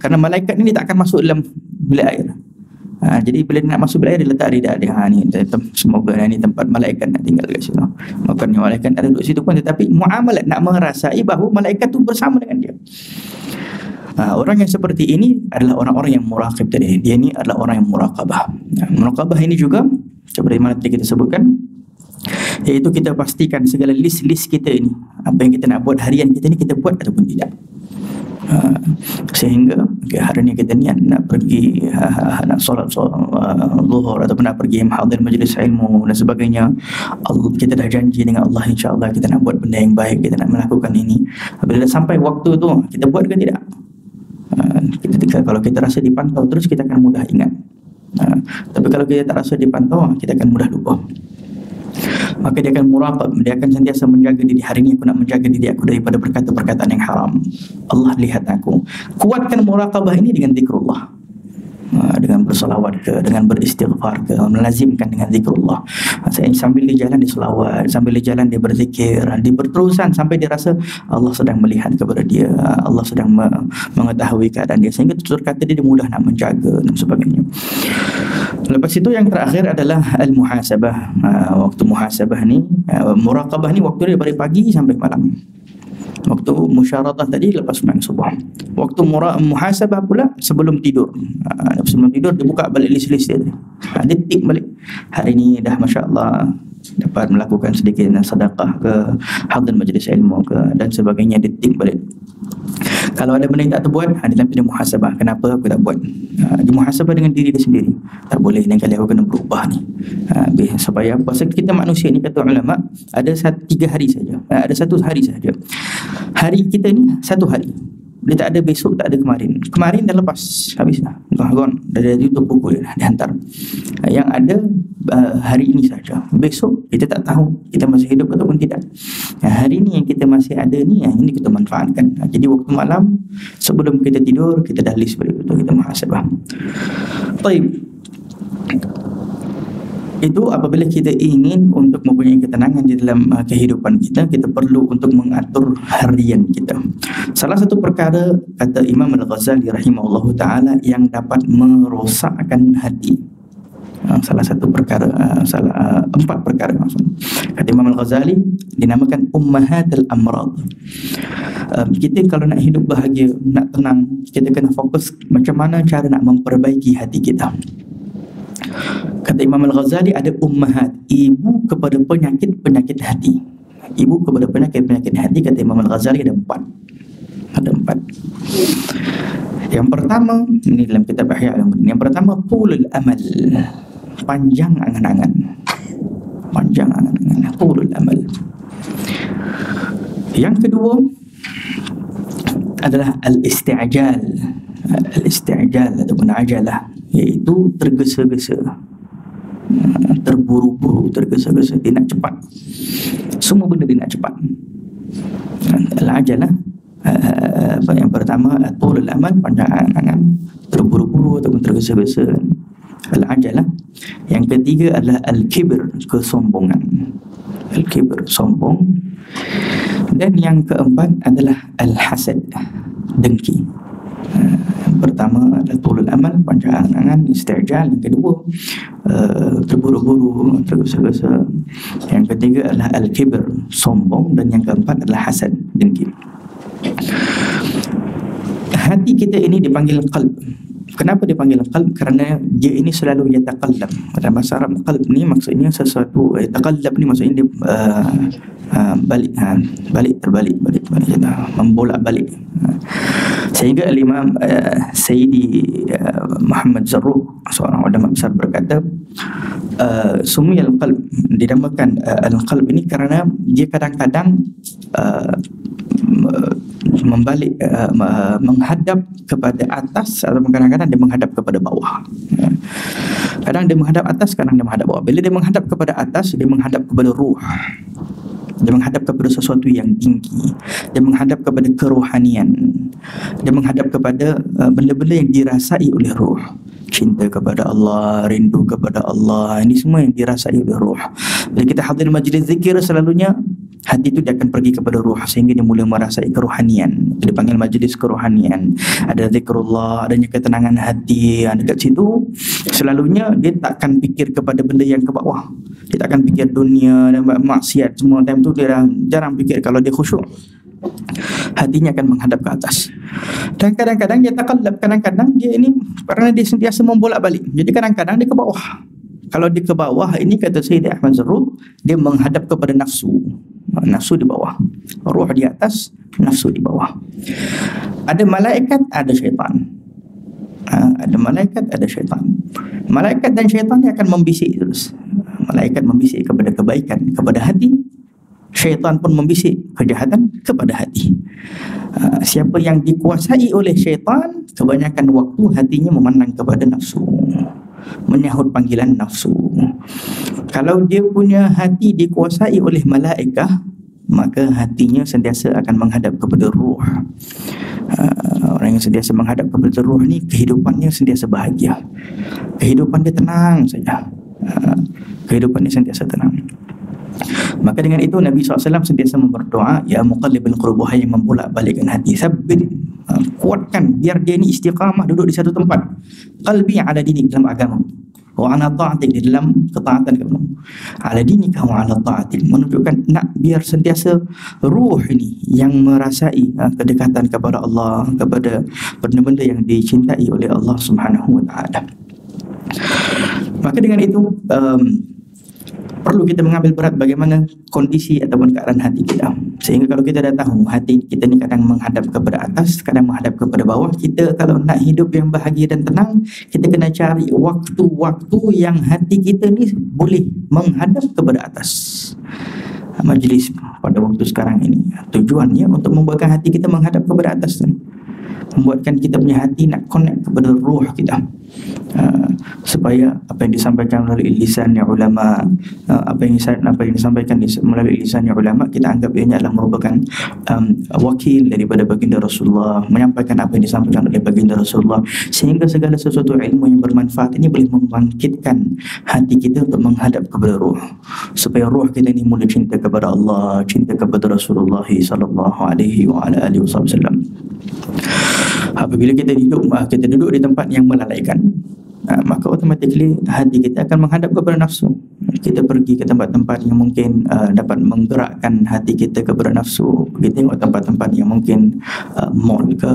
karena malaikat ini tak akan masuk dalam bilik air. Jadi bila nak masuk bilik air, dia letak rida dia, ni semoga ni tempat malaikat nak tinggal kat situ. Maka ni malaikat ada duduk situ pun, tetapi muamalat nak merasai bahawa malaikat tu bersama dengan dia. Orang yang seperti ini adalah orang-orang yang muraqib tadi. Dia ni adalah orang yang muraqabah. Muraqabah ini juga seperti mana tadi kita sebutkan, iaitu kita pastikan segala list-list kita ini, apa yang kita nak buat harian kita ni, kita buat ataupun tidak. Sehingga hari ni kita niat nak pergi nak solat zuhur ataupun nak pergi hadir majlis ilmu dan sebagainya, kita dah janji dengan Allah, insya-Allah kita nak buat benda yang baik, kita nak melakukan ini. Bila dah sampai waktu tu, kita buat ke tidak? Kalau kita rasa dipantau terus, kita akan mudah ingat. Tapi kalau kita tak rasa dipantau, kita akan mudah lupa. Maka dia akan muraqab, dia akan sentiasa menjaga diri. Hari ini aku nak menjaga diri aku daripada berkata perkataan yang haram. Allah lihat aku. Kuatkan muraqabah ini dengan zikrullah, dengan bersolawat ke, dengan beristighfar ke, melazimkan dengan zikrullah. Sambil dia jalan dia solawat, sambil dia jalan dia berzikir, dia berterusan sampai dia rasa Allah sedang melihat kepada dia, Allah sedang mengetahui keadaan dia, sehingga tutur kata dia mudah nak menjaga dan sebagainya. Lepas itu yang terakhir adalah al-muhasabah. Waktu muhasabah ni, muraqabah ni waktu dia dari pagi sampai malam. Waktu musyaratah tadi lepas sembahyang subuh. Waktu muhasabah pula sebelum tidur. Sebelum tidur dia buka balik list-list dia. Dia tik balik. Hari ni dah masya-Allah dapat melakukan sedikit sedekah ke, hadir majlis ilmu ke dan sebagainya, dia tik balik. Kalau ada benda yang tak terbuat, dalam dia muhasabah. Kenapa aku tak buat? Dia muhasabah dengan diri dia sendiri. Tak boleh, lain kali aku kena berubah ni. Supaya apa? Sebab kita manusia ni, kata ulama, ada 3 hari saja. Ada 1 hari saja. Hari kita ni 1 hari. Dia tak ada besok, tak ada kemarin. Kemarin dah lepas, habis dah. Gone. Dah tutup buku dia, dihantar. Yang ada hari ini saja. Besok kita tak tahu kita masih hidup ataupun tidak. Hari ini yang kita masih ada ni, yang ini kita manfaatkan. Jadi waktu malam sebelum kita tidur, kita dah list balik untuk kita muhasabah. Baik. Itu apabila kita ingin untuk mempunyai ketenangan di dalam kehidupan kita, kita perlu untuk mengatur harian kita. Salah satu perkara, kata Imam Al-Ghazali rahimahullahu ta'ala, yang dapat merosakkan hati, salah satu perkara, 4 perkara maksudnya, kata Imam Al-Ghazali, dinamakan Ummahatul Amrad. Kita kalau nak hidup bahagia, nak tenang, kita kena fokus macam mana cara nak memperbaiki hati kita. Kata Imam Al-Ghazali, ada ummahat, ibu kepada penyakit-penyakit hati. Ibu kepada penyakit-penyakit hati, kata Imam Al-Ghazali, ada 4. Ada 4. Yang pertama, ini dalam kitab Ihya Ulumuddin. Yang pertama, tulul amal, panjang angan-angan. Panjang angan-angan, tulul amal. Yang kedua adalah al-isti'jal. Al-isti'jal ataupun ajalah, iaitu tergesa-gesa, terburu-buru, tergesa-gesa. Dia nak cepat, semua benda dia nak cepat. Al-ajalah, yang pertama tulul amal, panjang angan-angan, terburu-buru ataupun tergesa-gesa. Al-ajalah. Yang ketiga adalah al-kibr, kesombongan. Al-kibr, sombong. Dan yang keempat adalah al-hasad, dengki. Pertama adalah tulul amal, panjang angan, isti'jal. Yang kedua terburu-buru, tergesa-gesa. Yang ketiga adalah al-kibr, sombong. Dan yang keempat adalah hasad, dengki. Hati kita ini dipanggil qalb. Kenapa dipanggil qalb? Kerana dia ini selalu yataqallab. Dalam bahasa Arab, qalb ni maksudnya sesuatu, yataqallab ni maksudnya dia balik, terbalik, membolak-balik. Sehingga Imam Sayyidi Muhammad Zarruq, seorang ulama besar, berkata sumiyal qalb, dinamakan al-qalb ini kerana dia kadang-kadang membalik, menghadap kepada atas, atau kadang-kadang dia menghadap kepada bawah. Kadang dia menghadap atas, kadang dia menghadap bawah. Bila dia menghadap kepada atas, dia menghadap kepada ruh, dia menghadap kepada sesuatu yang tinggi, dia menghadap kepada kerohanian, dia menghadap kepada benda-benda yang dirasai oleh ruh. Cinta kepada Allah, rindu kepada Allah, ini semua yang dirasai oleh ruh. Bila kita hadir majlis zikir, selalunya hati itu dia akan pergi kepada ruh, sehingga dia mula merasai kerohanian. Dia panggil majlis kerohanian. Ada zikrullah, adanya ketenangan hati. Dekat situ selalunya dia takkan fikir kepada benda yang ke bawah. Dia takkan fikir dunia dan maksiat semua. Time tu dia jarang fikir. Kalau dia khusyuk, hatinya akan menghadap ke atas. Dan kadang-kadang dia taqallab, kadang-kadang dia ini kerana dia sentiasa membolak-balik, jadi kadang-kadang dia ke bawah. Kalau dia ke bawah, ini kata Sayyid Ahmad Zarruq, dia menghadap kepada nafsu. Nafsu di bawah, ruh di atas, nafsu di bawah. Ada malaikat, ada syaitan. Ada malaikat, ada syaitan. Malaikat dan syaitan ni akan membisik terus. Malaikat membisik kepada kebaikan kepada hati, syaitan pun membisik kejahatan kepada hati. Siapa yang dikuasai oleh syaitan, kebanyakan waktu hatinya memandang kepada nafsu, menyahut panggilan nafsu. Kalau dia punya hati dikuasai oleh malaikah, maka hatinya sentiasa akan menghadap kepada ruh. Orang yang sentiasa menghadap kepada ruh ni, kehidupannya sentiasa bahagia, kehidupan dia tenang saja, kehidupan dia sentiasa tenang. Maka dengan itu Nabi SAW sentiasa berdoa, ya muqallibal qulub, wahai yang membolak-balikkan hati, sabbit, kuatkan biar dia ni istiqamah duduk di satu tempat. Qalbi ala dinik, dalam agama, wa ala ta'atik, di dalam ketaatan kamu, ala dinika wa ala ta'atik, menunjukkan nak biar sentiasa ruh ini yang merasai kedekatan kepada Allah, kepada benda-benda yang dicintai oleh Allah Subhanahu wa ta'ala. Maka dengan itu perlu kita mengambil berat bagaimana kondisi ataupun keadaan hati kita. Sehingga kalau kita dah tahu hati kita ni kadang menghadap kepada atas, kadang menghadap kepada bawah, kita kalau nak hidup yang bahagia dan tenang, kita kena cari waktu-waktu yang hati kita ni boleh menghadap kepada atas. Majlis pada waktu sekarang ini tujuannya untuk membuatkan hati kita menghadap kepada atas, membuatkan kita punya hati nak connect kepada ruh kita, supaya apa yang disampaikan melalui lisan ulama, apa yang disampaikan melalui lisan ulama, kita anggap ianya adalah merupakan wakil daripada baginda Rasulullah, menyampaikan apa yang disampaikan oleh baginda Rasulullah, sehingga segala sesuatu ilmu yang bermanfaat ini boleh membangkitkan hati kita untuk menghadap kepada ruh, supaya ruh kita ini mula cinta kepada Allah, cinta kepada Rasulullah sallallahu alaihi wa ala alihi wasallam. Apabila kita duduk di tempat yang melalaikan, maka automatically hati kita akan menghadap kepada nafsu. Kita pergi ke tempat-tempat yang mungkin dapat menggerakkan hati kita kepada nafsu. Kita tengok tempat-tempat yang mungkin mall ke,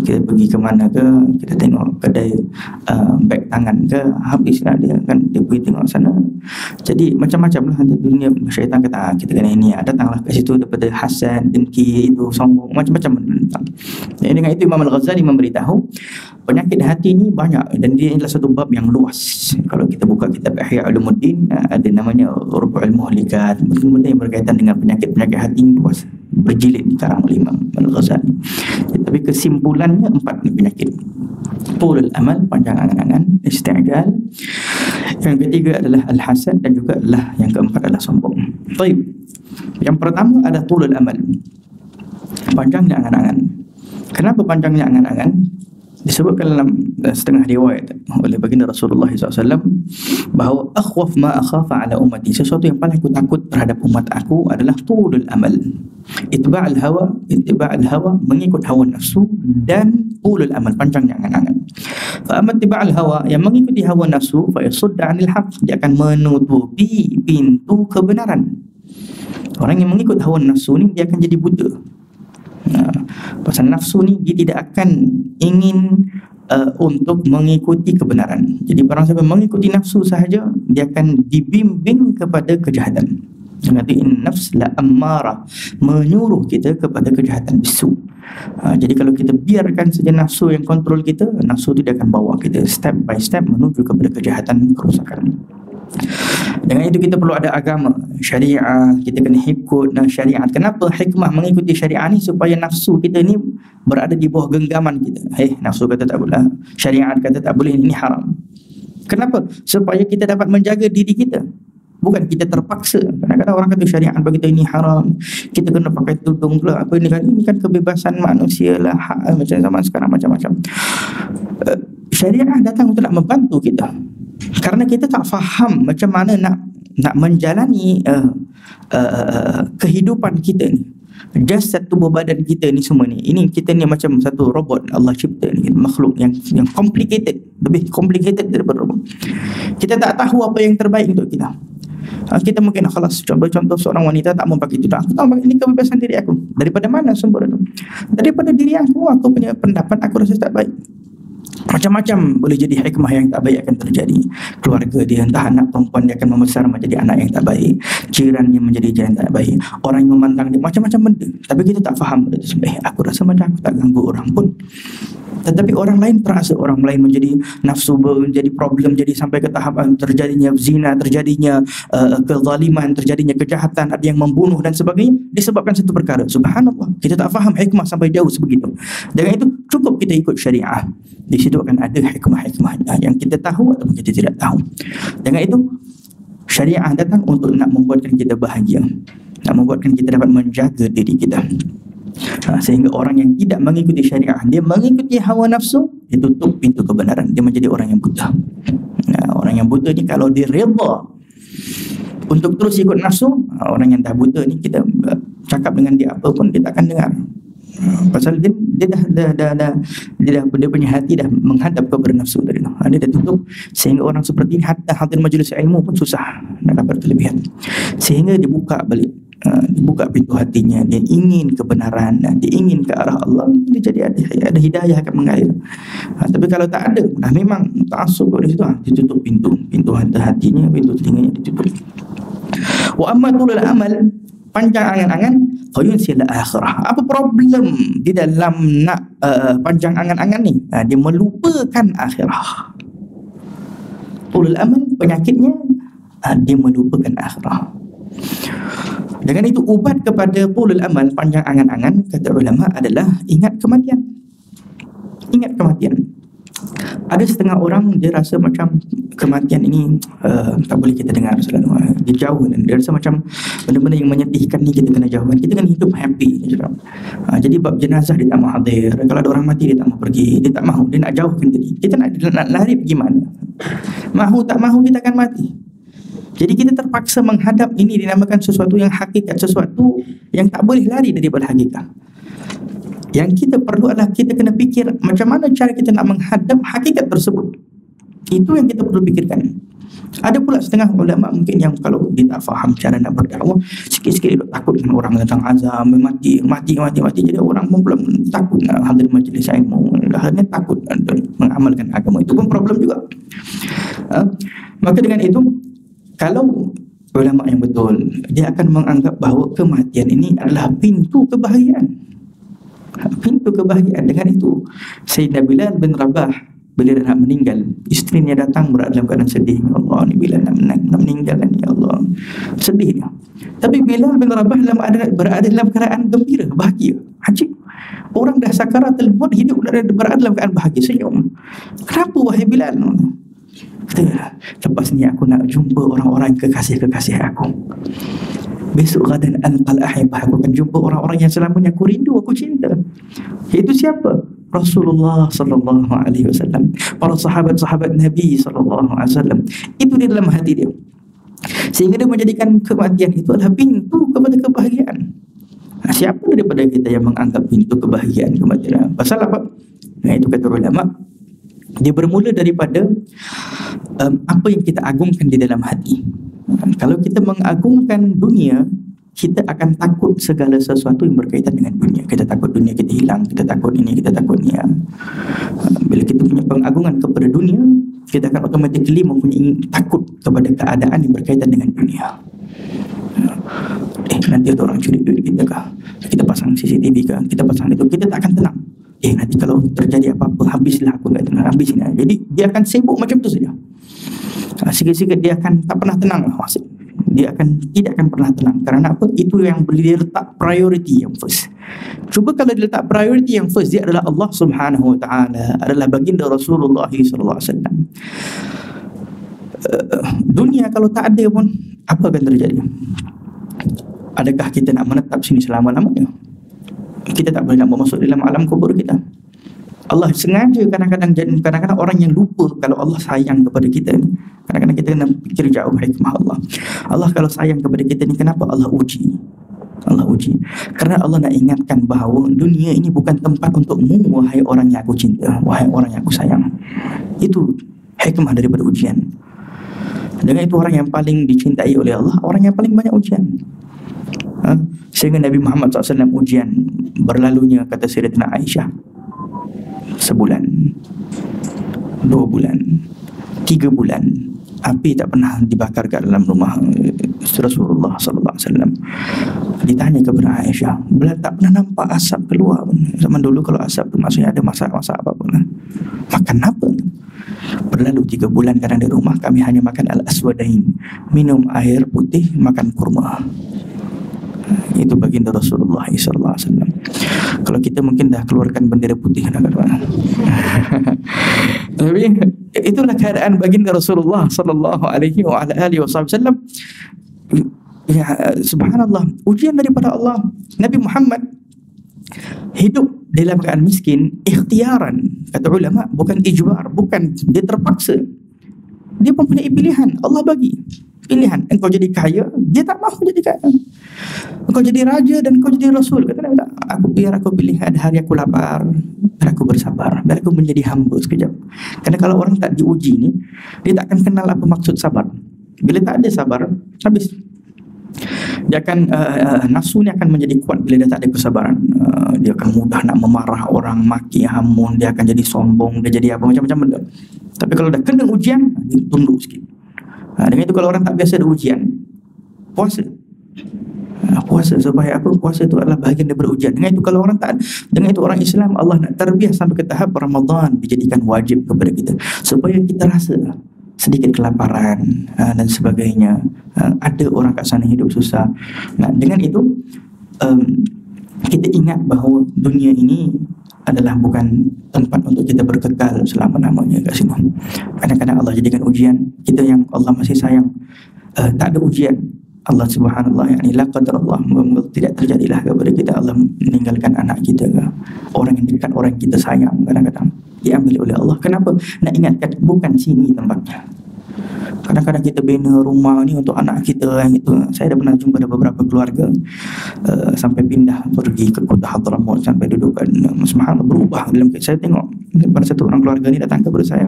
kita pergi ke mana ke, kita tengok kedai beg tangan ke, habislah dia kan, dia pergi tengok sana. Jadi macam-macam lah nanti dunia. Syaitan kata kita kena ini, datanglah ke situ daripada hasad, dengki, itu sombong, macam-macam benda. Jadi dengan itu Imam Al-Ghazali memberitahu penyakit hati ni banyak, dan dia adalah satu bab yang luas. Kalau kita buka kitab Ihya Ulumuddin, ada namanya Rubu'ul Muhlikat, benda yang berkaitan dengan penyakit-penyakit hati yang luas, berjilid dikarang oleh Imam Al-Ghazali. Tapi kesimpulannya 4 penyakit: tulul amal, panjang angan-angan; isti'jal; yang ketiga adalah al-hasad; dan juga yang keempat adalah sombong. Baik, yang pertama adalah tulul amal, panjangnya angan-angan. Kenapa panjangnya angan-angan? Disebutkan dalam setengah riwayat oleh baginda Rasulullah SAW bahawa akhwaf ma akhafa ala ummati, sesuatu yang paling aku takut terhadap umat aku adalah tulul amal, itba'al hawa, mengikut hawa nafsu, dan tulul amal, panjangnya angan-angan. Fa amma itba'al hawa, yang mengikuti hawa nafsu, fa yasudda 'anil haqq, dia akan menutupi pintu kebenaran. Orang yang mengikut hawa nafsu ni dia akan jadi buta. Pasal nafsu ni dia tidak akan ingin untuk mengikuti kebenaran. Jadi barang siapa mengikuti nafsu sahaja, dia akan dibimbing kepada kejahatan. Nanti nafs la ammarah, menyuruh kita kepada kejahatan, bisu. Jadi kalau kita biarkan saja nafsu yang kontrol kita, nafsu itu dia akan bawa kita step by step menuju kepada kejahatan, kerosakan. Dengan itu kita perlu ada agama, syariah, kita kena ikut syariat. Kenapa hikmah mengikuti syariah ni? Supaya nafsu kita ni berada di bawah genggaman kita. Nafsu kata tak boleh, syariat kata tak boleh, ini haram. Kenapa? Supaya kita dapat menjaga diri kita, bukan kita terpaksa. Kadang-kadang orang kata syariat bagi kita ini haram, kita kena pakai tudung pula, apa ini kan kebebasan manusia lah, hak macam zaman sekarang macam-macam. Syariah datang untuk nak membantu kita, karena kita tak faham macam mana nak menjalani kehidupan kita ni. Jasad, tubuh badan kita ni semua ni, ini kita ni macam satu robot Allah cipta ni, makhluk yang complicated, lebih complicated daripada robot. Kita tak tahu apa yang terbaik untuk kita. Kita mungkin khalas, contoh seorang wanita tak mau pakai tudung, aku tahu ini kebebasan diri aku. Daripada mana sumber itu? Daripada diri aku punya pendapat, aku rasa tak baik. Macam-macam boleh jadi hikmah yang tak baik akan terjadi. Keluarga dia, entah anak perempuan dia akan membesar menjadi anak yang tak baik, jirannya menjadi jiran yang tak baik, orang yang memandang dia, macam-macam benda. Tapi kita tak faham benda itu. Aku rasa macam aku tak ganggu orang pun, tetapi orang lain terasa, orang lain menjadi nafsu, menjadi problem, jadi sampai ke tahap terjadinya zina, terjadinya kezaliman, terjadinya kejahatan, ada yang membunuh dan sebagainya, disebabkan satu perkara. Subhanallah, kita tak faham hikmah sampai jauh sebegitu. Dengan itu cukup kita ikut syariah, di situ akan ada hikmah-hikmah yang kita tahu ataupun kita tidak tahu. Dengan itu syariah datang untuk nak membuatkan kita bahagia, nak membuatkan kita dapat menjaga diri kita. Sehingga orang yang tidak mengikuti syariah, dia mengikuti hawa nafsu, dia tutup pintu kebenaran, dia menjadi orang yang buta. Orang yang buta ni kalau dia redha untuk terus ikut nafsu, orang yang dah buta ni kita cakap dengan dia apa pun dia tak akan dengar. Pasal dia punya hati dah menghadap kepada nafsu tadi. Dia dah tutup, sehingga orang seperti ini hatta hadir majlis ilmu pun susah nak dapat kelebihan. Sehingga dibuka balik, dibuka pintu hatinya, dia ingin kebenaran, dia ingin ke arah Allah, dia jadi ada hidayah akan mengalir. Tapi kalau tak ada, memang ta'assub di situ, ditutup pintu hatinya, pintu telinganya ditutup. Wa amma tulul amal, panjang angan-angan, fayunsil akhirah. Apa problem di dalam nak panjang angan-angan ni? Dia melupakan akhirah. Tulul amal, penyakitnya dia melupakan akhirah. Dengan itu ubat kepada tulul amal, panjang angan-angan, kata ulama adalah ingat kematian. Ingat kematian. Ada setengah orang dia rasa macam kematian ini tak boleh kita dengar selalu, dia jauh, dan dia rasa macam benda-benda yang menyedihkan ni kita kena jauhkan, kita kena hidup happy. Jadi bab jenazah dia tak mahu hadir, kalau ada orang mati dia tak mahu pergi, dia tak mahu, dia nak jauhkan diri. Kita nak lari pergi mana? Mahu tak mahu kita akan mati. Jadi kita terpaksa menghadap ini, dinamakan sesuatu yang hakikat, sesuatu yang tak boleh lari daripada hakikat. Yang kita perlu adalah kita kena fikir macam mana cara kita nak menghadap hakikat tersebut. Itu yang kita perlu fikirkan. Ada pula setengah ulama mungkin yang kalau dia tak faham cara nak berdakwah, sikit-sikit dia takut dengan orang tentang azab, mati. Jadi orang pun pula takut nak hadir majlis ilmu, akhirnya takut mengamalkan agama. Itu pun problem juga. Maka dengan itu, kalau ulama yang betul, dia akan menganggap bahawa kematian ini adalah pintu kebahagiaan. Pintu kebahagiaan. Dengan itu Sayyidina Bilal bin Rabah, bila dia nak meninggal, isterinya datang berada dalam keadaan sedih. Ya Allah, ni Bilal nak meninggal ni, ya Allah, sedih dia. Tapi Bilal bin Rabah berada dalam keadaan gembira, bahagia. Ajib. Orang dah sakaratul maut, hidup berada dalam keadaan bahagia, senyum. Kenapa wahai Bilal? Kata, lepas ni aku nak jumpa orang-orang kekasih-kekasih aku. Besok gadan alqal ahibah, aku akan jumpa orang-orang yang selamanya aku rindu, aku cinta. Itu siapa? Rasulullah sallallahu alaihi wasallam, para sahabat-sahabat Nabi sallallahu alaihi wasallam. Itu di dalam hati dia. Sehingga dia menjadikan kematian itu adalah pintu kepada kebahagiaan. Siapa daripada kita yang menganggap pintu kebahagiaan kematian? Pasal apa? Itu kata ulama, dia bermula daripada apa yang kita agungkan di dalam hati. Kalau kita mengagungkan dunia, kita akan takut segala sesuatu yang berkaitan dengan dunia. Kita takut dunia kita hilang, kita takut ini, kita takut ni. Bila kita punya pengagungan kepada dunia, kita akan automatically mempunyai takut kepada keadaan yang berkaitan dengan dunia. Nanti ada orang curi duit kita kah? Kita pasang CCTV kah? Kita pasang itu, kita tak akan tenang. Nanti kalau terjadi apa-apa, habislah aku kat tengah, habis ni. Jadi dia akan sibuk macam tu saja. Sikit-sikit dia akan tak pernah tenang lah. Dia tidak akan pernah tenang. Kerana apa? Itu yang dia letak priority yang first. Cuba kalau dia letak priority yang first, dia adalah Allah Subhanahu Wa Taala, adalah baginda Rasulullah sallallahu alaihi wasallam. Dunia kalau tak ada pun, apa akan terjadi? Adakah kita nak menetap sini selama-lamanya? Kita tak boleh nak masuk dalam alam kubur kita. Allah sengaja kadang-kadang orang yang lupa kalau Allah sayang kepada kita ni. Kadang-kadang kita kena fikir jauh hikmah Allah. Allah kalau sayang kepada kita ni, kenapa Allah uji? Allah uji kerana Allah nak ingatkan bahawa dunia ini bukan tempat untukmu, wahai orang yang aku cinta, wahai orang yang aku sayang. Itu hikmah daripada ujian. Dengan itu orang yang paling dicintai oleh Allah, orang yang paling banyak ujian. Sehingga Nabi Muhammad SAW ujian berlalunya, kata Sayyidatina Aisyah, sebulan, 2 bulan, 3 bulan, api tak pernah dibakar kat dalam rumah Rasulullah sallallahu alaihi wasallam. Ditanya kepada Aisyah, bila tak pernah nampak asap keluar pun. Zaman dulu kalau asap tu maksudnya ada masak-masak apa pun. Makan apa? Berlalu 3 bulan kadang di rumah kami hanya makan al-aswadain, minum air putih, makan kurma. Itu baginda Rasulullah sallallahu alaihi wasallam. Kalau kita mungkin dah keluarkan bendera putih dah kan. Tapi itulah keadaan baginda Rasulullah sallallahu alaihi wasallam. Ya, subhanallah, ujian daripada Allah. Nabi Muhammad hidup dalam keadaan miskin ikhtiaran, kata ulama, bukan ijbar, bukan dia terpaksa. Dia mempunyai pilihan. Allah bagi pilihan. Engkau jadi kaya, dia tak mahu jadi kaya. Engkau jadi raja dan engkau jadi rasul. Kata Nabi, biar aku pilih ada hari aku lapar, biar aku bersabar, biar aku menjadi hamba sekejap. Kerana kalau orang tak diuji ni, dia tak akan kenal apa maksud sabar. Bila tak ada sabar, habis. Dia akan nafsu ni akan menjadi kuat bila dia tak ada kesabaran. Dia akan mudah nak memarah orang, maki, hamun, dia akan jadi sombong, dia jadi apa macam-macam benda. Tapi kalau dah kena ujian, dia tunduk sikit. Dengan itu kalau orang tak biasa ada ujian, puasa. Puasa supaya apa? Puasa itu adalah bahagian daripada ujian. Dengan itu kalau orang tak, dengan itu orang Islam, Allah nak terbiasa sampai ke tahap Ramadan dijadikan wajib kepada kita supaya kita rasa sedikit kelaparan dan sebagainya. Ada orang kat sana hidup susah. Dengan itu kita ingat bahawa dunia ini adalah bukan tempat untuk kita berkekal selama-lamanya kat sini. Kadang-kadang Allah jadikan ujian kita yang Allah masih sayang. Tak ada ujian, Allah subhanallah, yakni la qadar Allah, tidak terjadilah kepada kita Allah meninggalkan anak kita ke, orang yang dekat, orang yang kita sayang, kadang-kadang diambil oleh Allah. Kenapa? Nak ingatkan bukan sini tempatnya. Kadang-kadang kita bina rumah ni untuk anak kita yang itu. Saya dah pernah jumpa ada beberapa keluarga sampai pindah pergi ke Kota Hadramaut, sampai duduk kan, subhanallah, berubah dalam. Saya tengok pada satu orang keluarga ni datang kepada saya,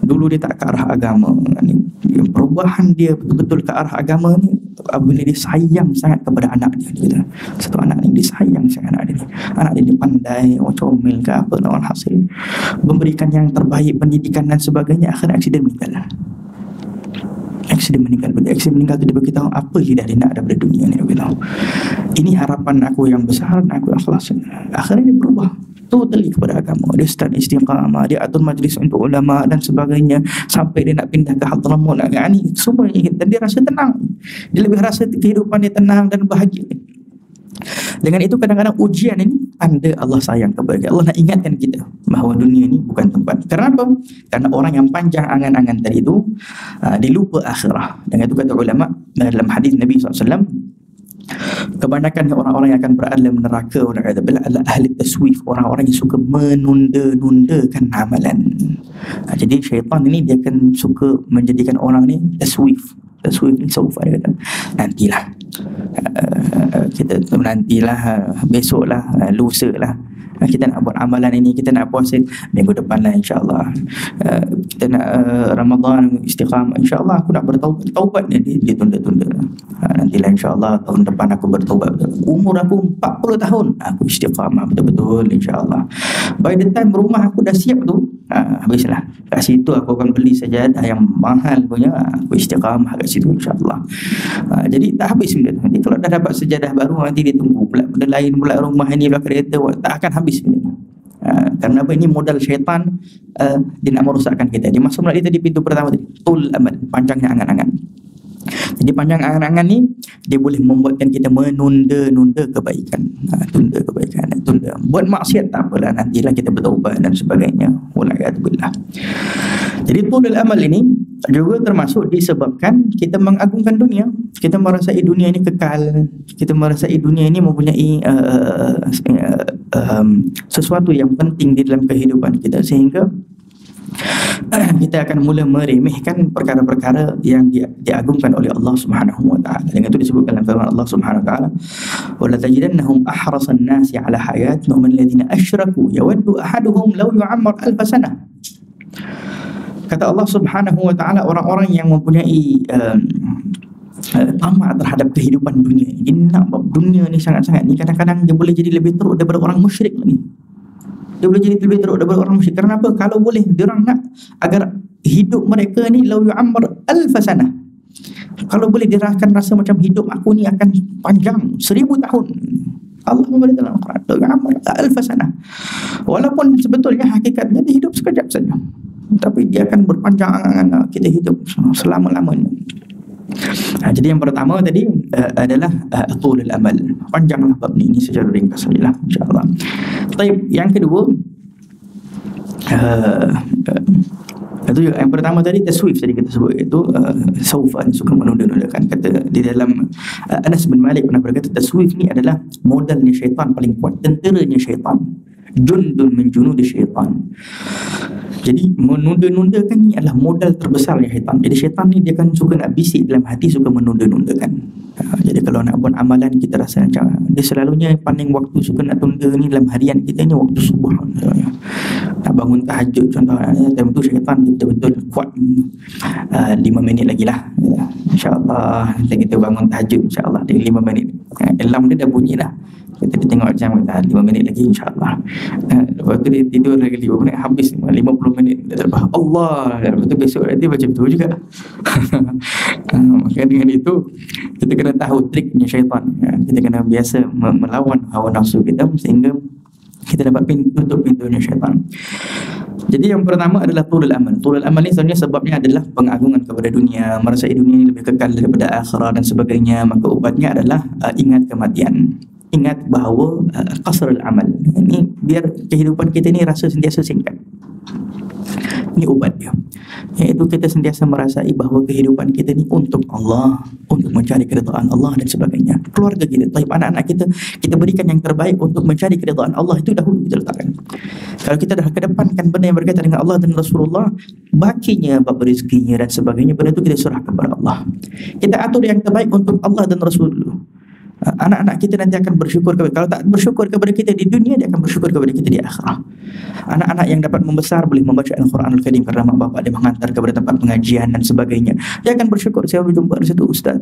dulu dia tak ke arah agama ni, perubahan dia betul-betul ke arah agama ni apabila dia sayang sangat kepada anak dia. Gitu. Satu anak ni dia sayang sangat anak dia pandai, comel ke apa, lawan hasil memberikan yang terbaik pendidikan dan sebagainya, akhirnya aksiden meninggal. Aksiden meninggal tu dia beritahu apa je dah dia nak daripada dunia ni. Dia beritahu, ini harapan aku yang besar, aku ikhlas. Akhirnya dia berubah totally kepada agama. Dia start istiqamah, dia atur majlis untuk ulama dan sebagainya, sampai dia nak pindah ke Hadramaut, ni semua, dan dia rasa tenang. Dia lebih rasa kehidupan dia tenang dan bahagia. Dengan itu kadang-kadang ujian ini tanda Allah sayang kepada kita. Allah nak ingatkan kita bahawa dunia ini bukan tempat. Kenapa? Karena orang yang panjang angan-angan tadi itu dia lupa akhirah. Dengan itu kata ulama dalam hadis Nabi SAW, kebanyakan orang-orang yang akan berada dalam neraka, orang kata adalah ahli taswif, orang-orang yang suka menunda-nundakan amalan. Jadi syaitan ini dia akan suka menjadikan orang ni taswif ni saufa, dia kata nantilah, kita nantilah, besoklah, lusa lah. Kita nak buat amalan ini, kita nak puasa minggu depan lah insyaAllah. Kita nak Ramadan istiqamah, insyaAllah aku nak bertaubat. Taubat ni ditunda-tunda. Nantilah insyaAllah tahun depan aku bertaubat. Umur aku 40 tahun aku istiqamah betul-betul insyaAllah. By the time rumah aku dah siap tu, habislah. Kat situ aku akan beli sajadah yang mahal punya, aku istiqamah kat situ insyaAllah. Jadi tak habis benda tu. Nanti kalau dah dapat sejadah baru, nanti dia tunggu pula benda lain pula, rumah ini pula kereta, tak akan habis benda tu. Kerana apa? Ini modal syaitan, dia nak merosakkan kita. Dia masuk melalui tadi pintu pertama tadi, tul amal, panjangnya angan-angan. Jadi panjang angan-angan ni dia boleh membuatkan kita menunda-nunda kebaikan. Tunda kebaikan, tunda. Buat maksiat tak apalah, nantilah kita bertaubat dan sebagainya. Wala'iyatubillah. Jadi tulul amal ini juga termasuk disebabkan kita mengagungkan dunia. Kita merasai dunia ini kekal. Kita merasai dunia ini mempunyai sesuatu yang penting di dalam kehidupan kita, sehingga kita akan mula meremehkan perkara-perkara yang diagungkan oleh Allah Subhanahu wa taala. Dengan itu disebutkan dalam firman Allah Subhanahu wa taala, "Wa la tajidannahum ahrasan nasi 'ala hayatin wa man alladhina asyraku yawaddu ahaduhum law yu'ammar alf sanah." Kata Allah Subhanahu wa taala, orang-orang yang mempunyai tamak terhadap kehidupan dunia, dia nak dunia ni sangat-sangat ni, kadang-kadang dia boleh jadi lebih teruk daripada orang musyrik lagi. Dia boleh jadi lebih teruk daripada orang musyrik. Kerana apa? Kalau boleh, dia orang nak agar hidup mereka ni law yu'ammar alf sanah. Kalau boleh dia akan rasa macam hidup aku ni akan panjang 1000 tahun. Allah memberitahu dalam Al-Quran, law yu'ammar alf sanah. Walaupun sebetulnya hakikatnya dia hidup sekejap saja, tapi dia akan berpanjang angan-angan kita hidup selama-lamanya. Jadi yang pertama tadi adalah tulul amal. Panjanglah bab ni secara ringkas sajalah insya-Allah. Baik, yang kedua itu yang pertama tadi taswif tadi kita sebut, itu saufa, suka menunda-nundakan. Kata di dalam Anas bin Malik pernah berkata, taswif ni adalah modalnya syaitan paling kuat, tenteranya syaitan. Jundun min junudi syaitan. Jadi menunda-nundakan ni adalah modal terbesarnya syaitan. Jadi syaitan ni dia kan suka nak bisik dalam hati, suka menunda-nundakan. Jadi kalau nak buat amalan, kita rasa macam dia selalunya paling waktu suka nak tunda ni dalam harian kita ni waktu subuh. Nak bangun tahajud contohnya, time tu syaitan betul-betul kuat. 5 minit lagi lah, insyaAllah kita bangun tahajud insyaAllah di 5 minit. Alarm dia dah bunyi dah, kita tengok jam, kita 5 minit lagi insyaAllah. Lepas tu dia tidur lagi 5 minit, habis 50 minit kita terbah Allah. Lepas tu besok nanti macam tu juga. Maka dengan itu kita kena tahu triknya syaitan. Kita kena biasa melawan hawa nafsu kita, sehingga kita dapat tutup pintunya syaitan. Jadi yang pertama adalah tulul amal. Tulul amal ni sebenarnya sebabnya adalah pengagungan kepada dunia, merasai dunia ini lebih kekal daripada akhirat dan sebagainya. Maka ubatnya adalah ingat kematian. Ingat bahawa qasrul amal ini biar kehidupan kita ni rasa sentiasa singkat. Ini ubat dia, iaitu kita sentiasa merasai bahawa kehidupan kita ni untuk Allah, untuk mencari keridhaan Allah dan sebagainya. Keluarga kita, anak-anak kita, kita berikan yang terbaik untuk mencari keridhaan Allah, itu dahulu kita letakkan. Kalau kita dah kedepankan benda yang berkaitan dengan Allah dan Rasulullah, bakinya, bab rezekinya dan sebagainya, benda itu kita serah kepada Allah. Kita atur yang terbaik untuk Allah dan Rasulullah. Anak-anak kita nanti akan bersyukur kepada, kalau tak bersyukur kepada kita di dunia, dia akan bersyukur kepada kita di akhirat. Anak-anak yang dapat membesar boleh membaca Al-Quranul Karim kerana mak bapak dia menghantar kepada tempat pengajian dan sebagainya, dia akan bersyukur. Saya berjumpa di situ ustaz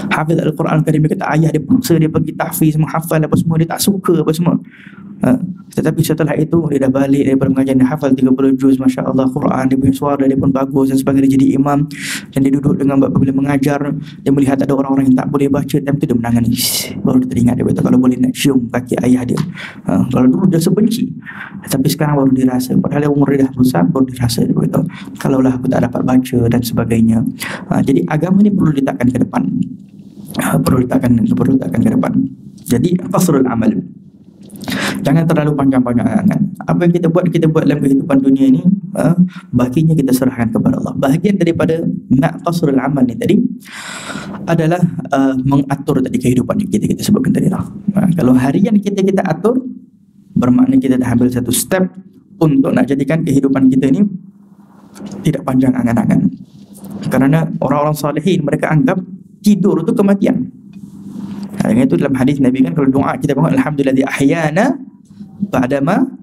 hafiz Al-Quran Karim, dia kata ayah dia paksa dia pergi tahfiz, menghafal apa semua, dia tak suka apa semua. Tetapi setelah itu dia dah balik daripada pengajian, dia hafal 30 juz, Masya Allah, Quran, dia punya suara dia pun bagus dan sebagainya. Dia jadi imam dan dia duduk dengan bila mengajar, dia melihat ada orang-orang yang tak boleh baca, time tu dia menangis. Baru dia teringat, dia kata kalau boleh nak cium kaki ayah dia. Kalau dulu dia sebenci, tapi sekarang baru dia rasa, padahal umur dia dah besar, baru dia rasa, dia kata kalaulah aku tak dapat baca dan sebagainya. Jadi agama ni perlu diletakkan ke depan, perlu diletakkan ke depan. Jadi qasrul amal, jangan terlalu panjang-panjang angan. Apa yang kita buat dalam kehidupan dunia ini, baginya kita serahkan kepada Allah. Bahagian daripada nak qasrul amal ni tadi adalah mengatur tadi kehidupan kita sebutkan tadi lah. Kalau harian kita atur, bermakna kita dah ambil satu step untuk nak jadikan kehidupan kita ni tidak panjang angan-angan. Kerana orang-orang salihin mereka anggap tidur itu kematian. Yang itu dalam hadis Nabi kan, kalau doa kita bangun alhamdulillah ahyana ba'dama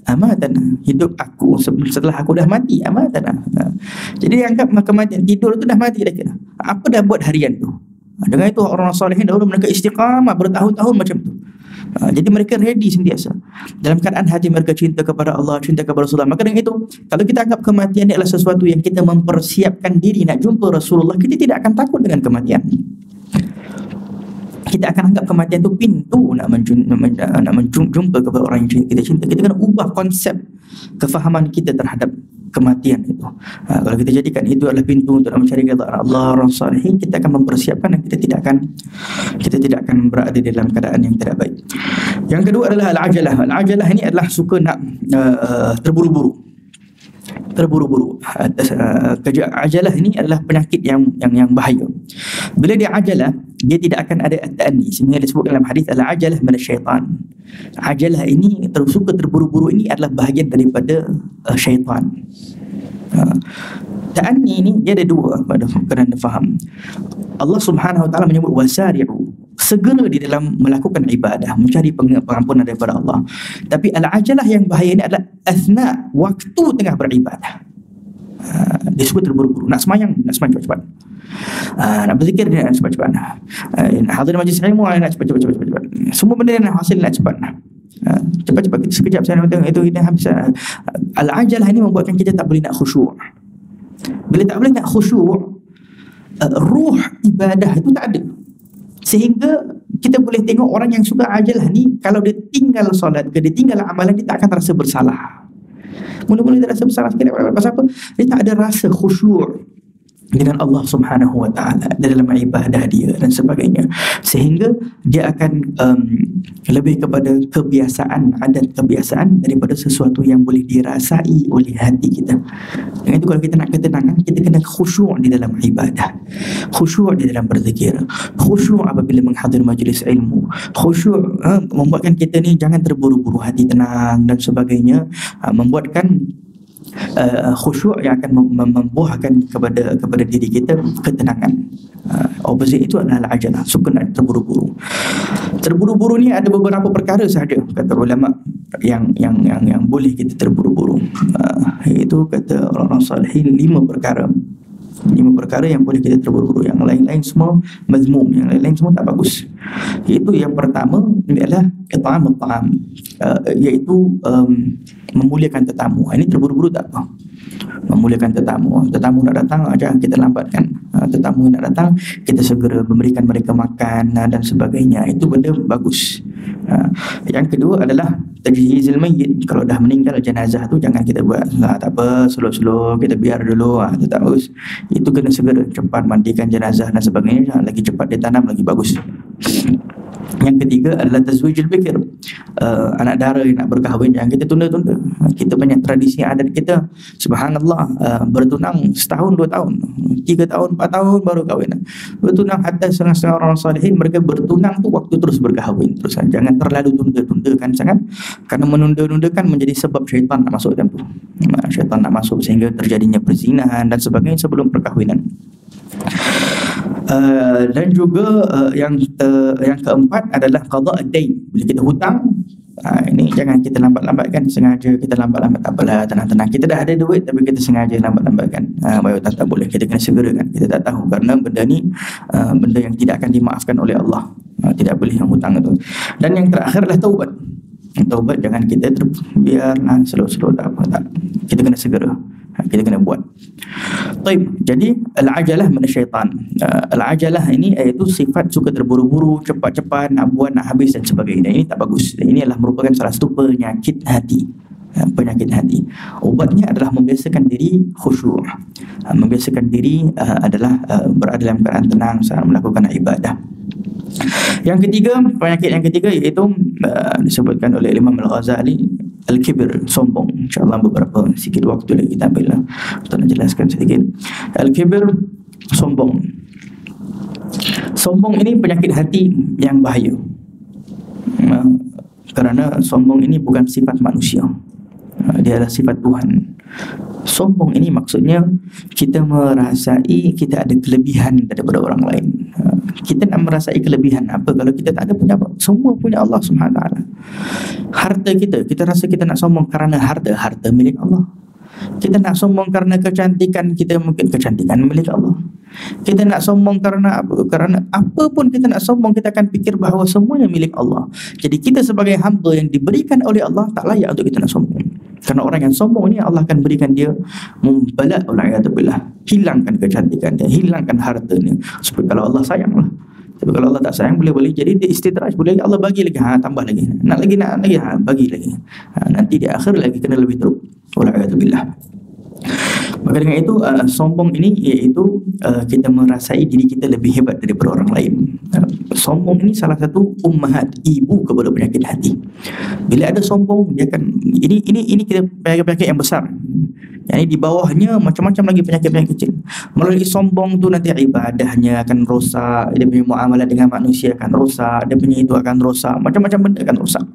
amatana, hidup aku setelah aku dah mati, amatana. Jadi anggap kematian, tidur tu dah mati dah kira. Apa dah buat harian tu? Dengan itu orang salihin dahulu mereka istiqamah bertahun-tahun macam tu. Jadi mereka ready sentiasa dalam keadaan hati mereka cinta kepada Allah, cinta kepada Rasulullah. Maka dengan itu, kalau kita anggap kematian ini adalah sesuatu yang kita mempersiapkan diri nak jumpa Rasulullah, kita tidak akan takut dengan kematian. Kita akan anggap kematian itu pintu nak menjumpa kepada orang yang kita cinta. Kita kena ubah konsep kefahaman kita terhadap kematian itu. Kalau kita jadikan itu adalah pintu untuk mencari redha Allah, orang salihin, kita akan mempersiapkan dan kita tidak akan berada dalam keadaan yang tidak baik. Yang kedua adalah al-ajalah. Al-ajalah ini adalah suka nak terburu-buru. Ajalah ini adalah penyakit yang bahaya. Bila dia ajalah, dia tidak akan ada at-ta'anni. Sehingga disebut dalam hadis al-ajalah minasyaitan. Ajalah ini, suka terburu-buru ini adalah bahagian daripada syaitan. Ta'anni ini dia ada dua, kena faham. Allah Subhanahu wa taala menyebut wasari'u, segera di dalam melakukan ibadah, mencari pengampunan daripada Allah. Tapi al-ajalah yang bahaya ini adalah asna, waktu tengah beribadah. Dia suka terburu-buru, nak semayang cepat-cepat. Nak berzikir dia nak cepat-cepat. Hadir majlis ilmu nak cepat-cepat. Semua benda yang hasil nak cepat. Cepat-cepat, kita sekejap saya nak tengok itu ini habis. Al-ajalah ini membuatkan kita tak boleh nak khusyuk. Bila tak boleh nak khusyuk, ruh ibadah itu tak ada. Sehingga kita boleh tengok orang yang suka ajalah ni, kalau dia tinggal solat ke, dia tinggal amalan, dia tak akan rasa bersalah. Mula-mula dia rasa bersalah sikit. Pasal apa? Dia tak ada rasa khusyuk dengan Allah Subhanahu wa taala dalam ibadah dia dan sebagainya, sehingga dia akan lebih kepada kebiasaan, adat kebiasaan daripada sesuatu yang boleh dirasai oleh hati kita. Dengan itu, kalau kita nak ketenangan, kita kena khusyuk di dalam ibadah, khusyuk di dalam berzikir, khusyuk apabila menghadir majlis ilmu, khusyuk membuatkan kita ni jangan terburu-buru, hati tenang dan sebagainya, membuatkan khusyuk yang akan membuahkan kepada diri kita ketenangan. Opposite itu adalah ajalah, suka nak terburu-buru. Terburu-buru ni ada beberapa perkara sahaja, kata ulama, yang boleh kita terburu-buru. Itu kata orang salihin 5 perkara. 5 perkara yang boleh kita terburu-buru. Yang lain-lain semua mazmum, yang lain-lain semua tak bagus. Iaitu yang pertama adalah it'amut ta'am, iaitu memuliakan tetamu. Ini terburu-buru tak apa. Memuliakan tetamu. Tetamu nak datang, jangan kita lambatkan. Tetamu nak datang, kita segera memberikan mereka makan dan sebagainya. Itu benda bagus. Yang kedua adalah tajhizul mayyit. Kalau dah meninggal jenazah tu, jangan kita buat tak apa, slow-slow, kita biar dulu, itu tak bagus. Itu kena segera cepat mandikan jenazah dan sebagainya. Lagi cepat ditanam lagi bagus. Yang ketiga adalah tazwijul bikir. Anak dara yang nak berkahwin, jangan kita tunda-tunda. Kita banyak tradisi adat kita, subhanallah, bertunang setahun, 2 tahun, 3 tahun, 4 tahun baru kahwin. Bertunang, hatta setengah-setengah orang salihin mereka bertunang tu waktu terus berkahwin terus. Jangan terlalu tunda-tundakan sangat, kerana menunda-nundakan menjadi sebab syaitan nak masuk dalam tu. Syaitan nak masuk sehingga terjadinya perzinahan dan sebagainya sebelum perkahwinan. Dan juga yang keempat adalah qada' ad-dain. Bila kita hutang, ini jangan kita lambat-lambatkan. Sengaja kita lambat-lambat, tak apalah, tenang-tenang, kita dah ada duit tapi kita sengaja lambat-lambatkan. Baik, tak boleh, kita kena segerakan. Kita tak tahu, kerana benda ni benda yang tidak akan dimaafkan oleh Allah. Tidak boleh yang hutang itu. Dan yang terakhir adalah taubat. Taubat jangan kita biarlah slow-slow, tak apa, tak. Kita kena segera, kita kena buat. Baik, jadi al-ajalah minasyaitan. Al-ajalah ini iaitu sifat suka terburu-buru, cepat-cepat nak buat, nak habis dan sebagainya. Ini tak bagus. Ini adalah merupakan salah satu penyakit hati. Penyakit hati. Obatnya adalah membiasakan diri khusyuk. Membiasakan diri adalah berada dalam keadaan tenang saat melakukan ibadah. Yang ketiga, penyakit yang ketiga iaitu disebutkan oleh Imam Al-Ghazali, al-kibr, sombong. InsyaAllah beberapa sikit waktu lagi kita ambil untuk nak jelaskan sedikit. Al-kibr, sombong. Sombong ini penyakit hati yang bahaya. Kerana sombong ini bukan sifat manusia, dia adalah sifat Tuhan. Sombong ini maksudnya kita merasai kita ada kelebihan daripada orang lain. Kita nak merasai kelebihan apa kalau kita tak ada punya apa? Semua punya Allah Subhanahu Wa Taala. Harta kita rasa kita nak sombong kerana harta milik Allah. Kita nak sombong kerana kecantikan kita, mungkin kecantikan milik Allah. Kita nak sombong kerana apa? Kerana apa pun kita nak sombong, kita akan fikir bahawa semuanya milik Allah. Jadi kita sebagai hamba yang diberikan oleh Allah tak layak untuk kita nak sombong. Kerana orang yang sombong ni Allah akan berikan dia mumbalat wal'iyadzubillah, hilangkan kecantikan dia, hilangkan hartanya. Sebab kalau Allah sayang lah. Tapi kalau Allah tak sayang, boleh jadi dia istidraj, boleh Allah bagi lagi, tambah lagi, nak lagi, bagi lagi, nanti di akhir lagi kena lebih teruk. Wal'iyadzubillah. Maka dengan itu sombong ini iaitu kita merasai diri kita lebih hebat daripada orang lain. Sombong ini salah satu ummahat, ibu kepada penyakit hati. Bila ada sombong, dia akan ini kita penyakit yang besar. Yang ini di bawahnya macam-macam lagi penyakit-penyakit kecil. Melalui sombong tu nanti ibadahnya akan rosak, dia punya muamalah dengan manusia akan rosak, dia punya itu akan rosak, macam-macam benda akan rosak.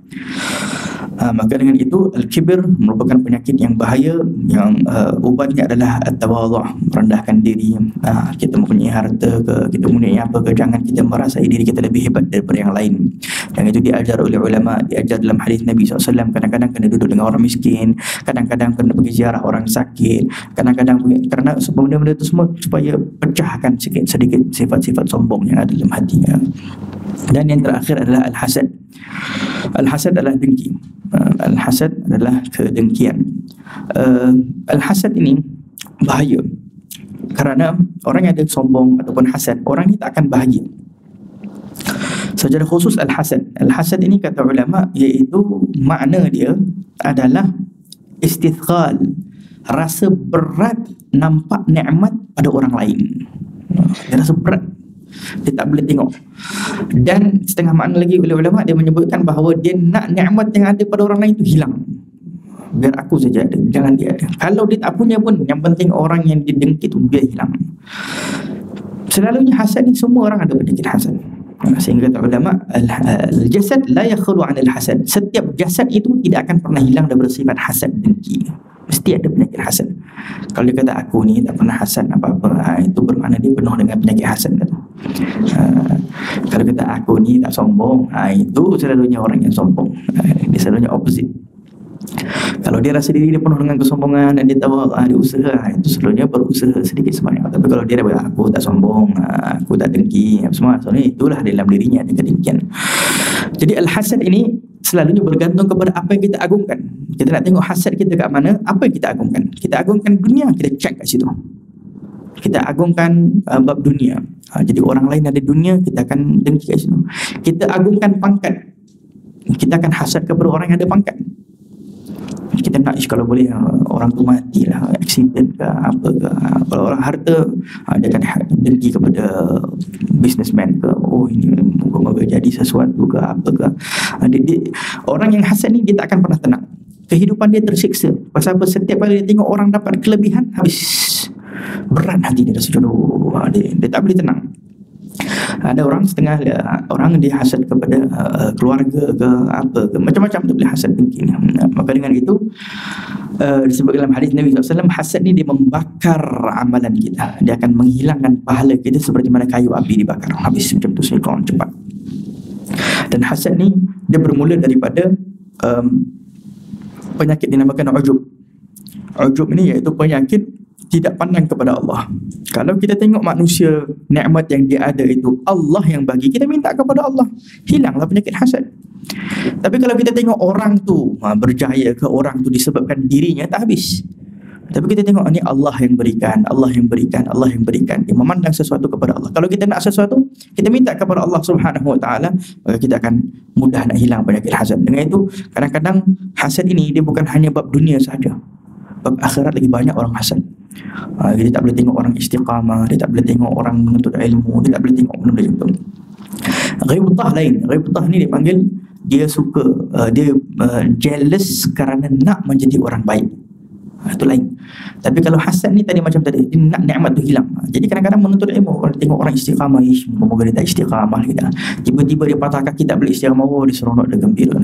Maka dengan itu al-kibir merupakan penyakit yang bahaya, yang ubatnya adalah at-tawadhu', merendahkan diri. Kita mempunyai harta ke, kita mempunyai apa ke, jangan kita merasai diri kita lebih hebat daripada yang lain. Yang itu diajar oleh ulama, diajar dalam hadis Nabi SAW. Kadang-kadang kena duduk dengan orang miskin, kadang-kadang kena pergi ziarah orang sakit, kadang-kadang kerana benda-benda itu semua supaya pecahkan sedikit sifat-sifat sombong yang ada dalam hatinya. Dan yang terakhir adalah al-hasad. Al-hasad adalah dengki. Al-hasad adalah kedengkian. Al-hasad ini bahaya kerana orang yang ada sombong ataupun hasad, orang ini tak akan bahagia. Secara khusus al-hasad ini kata ulama iaitu makna dia adalah istithqal, rasa berat nampak nikmat pada orang lain. Dia rasa berat, dia tak boleh tengok. Dan setengah makna lagi oleh ulama, dia menyebutkan bahawa dia nak nikmat yang ada pada orang lain itu hilang. Biar aku saja ada, jangan dia ada. Kalau dia tak punya pun, yang penting orang yang didengki itu biar hilang. Selalunya hasad ni semua orang ada penyakit hasad. Sehingga kata ulama, al-jasad la yakhlu 'anil hasad. Setiap jasad itu tidak akan pernah hilang daripada sifat hasad, dengki. Mesti ada penyakit hasad. Kalau dia kata aku ni tak pernah hasad apa-apa, itu bermakna dia penuh dengan penyakit hasad. Kalau kata aku ni tak sombong, itu selalunya orang yang sombong. Dia selalunya opposite. Kalau dia rasa diri dia penuh dengan kesombongan dan dia tahu dia usaha, itu selalunya berusaha sedikit sebanyak. Tapi kalau dia dah aku tak sombong, aku tak dengki, semua soalnya itulah dalam dirinya ada kedengkian. Jadi al-hasad ini selalunya bergantung kepada apa yang kita agungkan. Kita nak tengok hasad kita kat mana, apa yang kita agungkan. Kita agungkan dunia, kita cek kat situ. Kita agungkan bab dunia, jadi orang lain ada dunia, kita akan dengki kat situ. Kita agungkan pangkat, kita akan hasad kepada orang yang ada pangkat. Kita nak kalau boleh orang tu matilah, aksiden ke apa ke. Kalau orang harta, dia akan dengki kepada businessman ke, ini moga-moga jadi sesuatu ke apa ke. Orang yang hasad ni dia tak akan pernah tenang. Kehidupan dia tersiksa. Pasal apa? Setiap kali dia tengok orang dapat kelebihan, habis berat hati dia, rasa jodoh. Dia tak boleh tenang. Ada orang setengah orang dia hasad kepada keluarga ke apa ke, macam-macam dia boleh hasad dengki. Maka dengan itu disebut dalam hadis Nabi SAW, hasad ni dia membakar amalan kita. Dia akan menghilangkan pahala kita seperti mana kayu api dibakar, habis macam tu sekon cepat. Dan hasad ni dia bermula daripada penyakit dinamakan ujub. Ujub ni iaitu penyakit tidak pandang kepada Allah. Kalau kita tengok manusia, nikmat yang dia ada itu Allah yang bagi, kita minta kepada Allah, hilanglah penyakit hasad. Tapi kalau kita tengok orang tu berjaya ke, orang tu disebabkan dirinya, tak habis. Tapi kita tengok ni Allah yang berikan, Allah yang berikan, Allah yang berikan. Dia memandang sesuatu kepada Allah. Kalau kita nak sesuatu, kita minta kepada Allah Subhanahu Wa Taala, maka kita akan mudah nak hilang penyakit hasad. Dengan itu, kadang-kadang hasad ini dia bukan hanya bab dunia sahaja, bab akhirat lagi banyak orang hasad. Dia tak boleh tengok orang istiqamah, dia tak boleh tengok orang menuntut ilmu, dia tak boleh tengok benda macam tu. Ghaibutah lain. Ghaibutah ni dia panggil, dia suka, dia jealous kerana nak menjadi orang baik. Itu lain. Tapi kalau hasad ni tadi macam tadi, dia nak nikmat tu hilang. Jadi kadang-kadang menuntut ilmu, kalau tengok orang istiqamah, semoga dia tak istiqamah kita. Tiba-tiba dia patah kaki tak boleh istiqamah, dia seronok, dia gembira.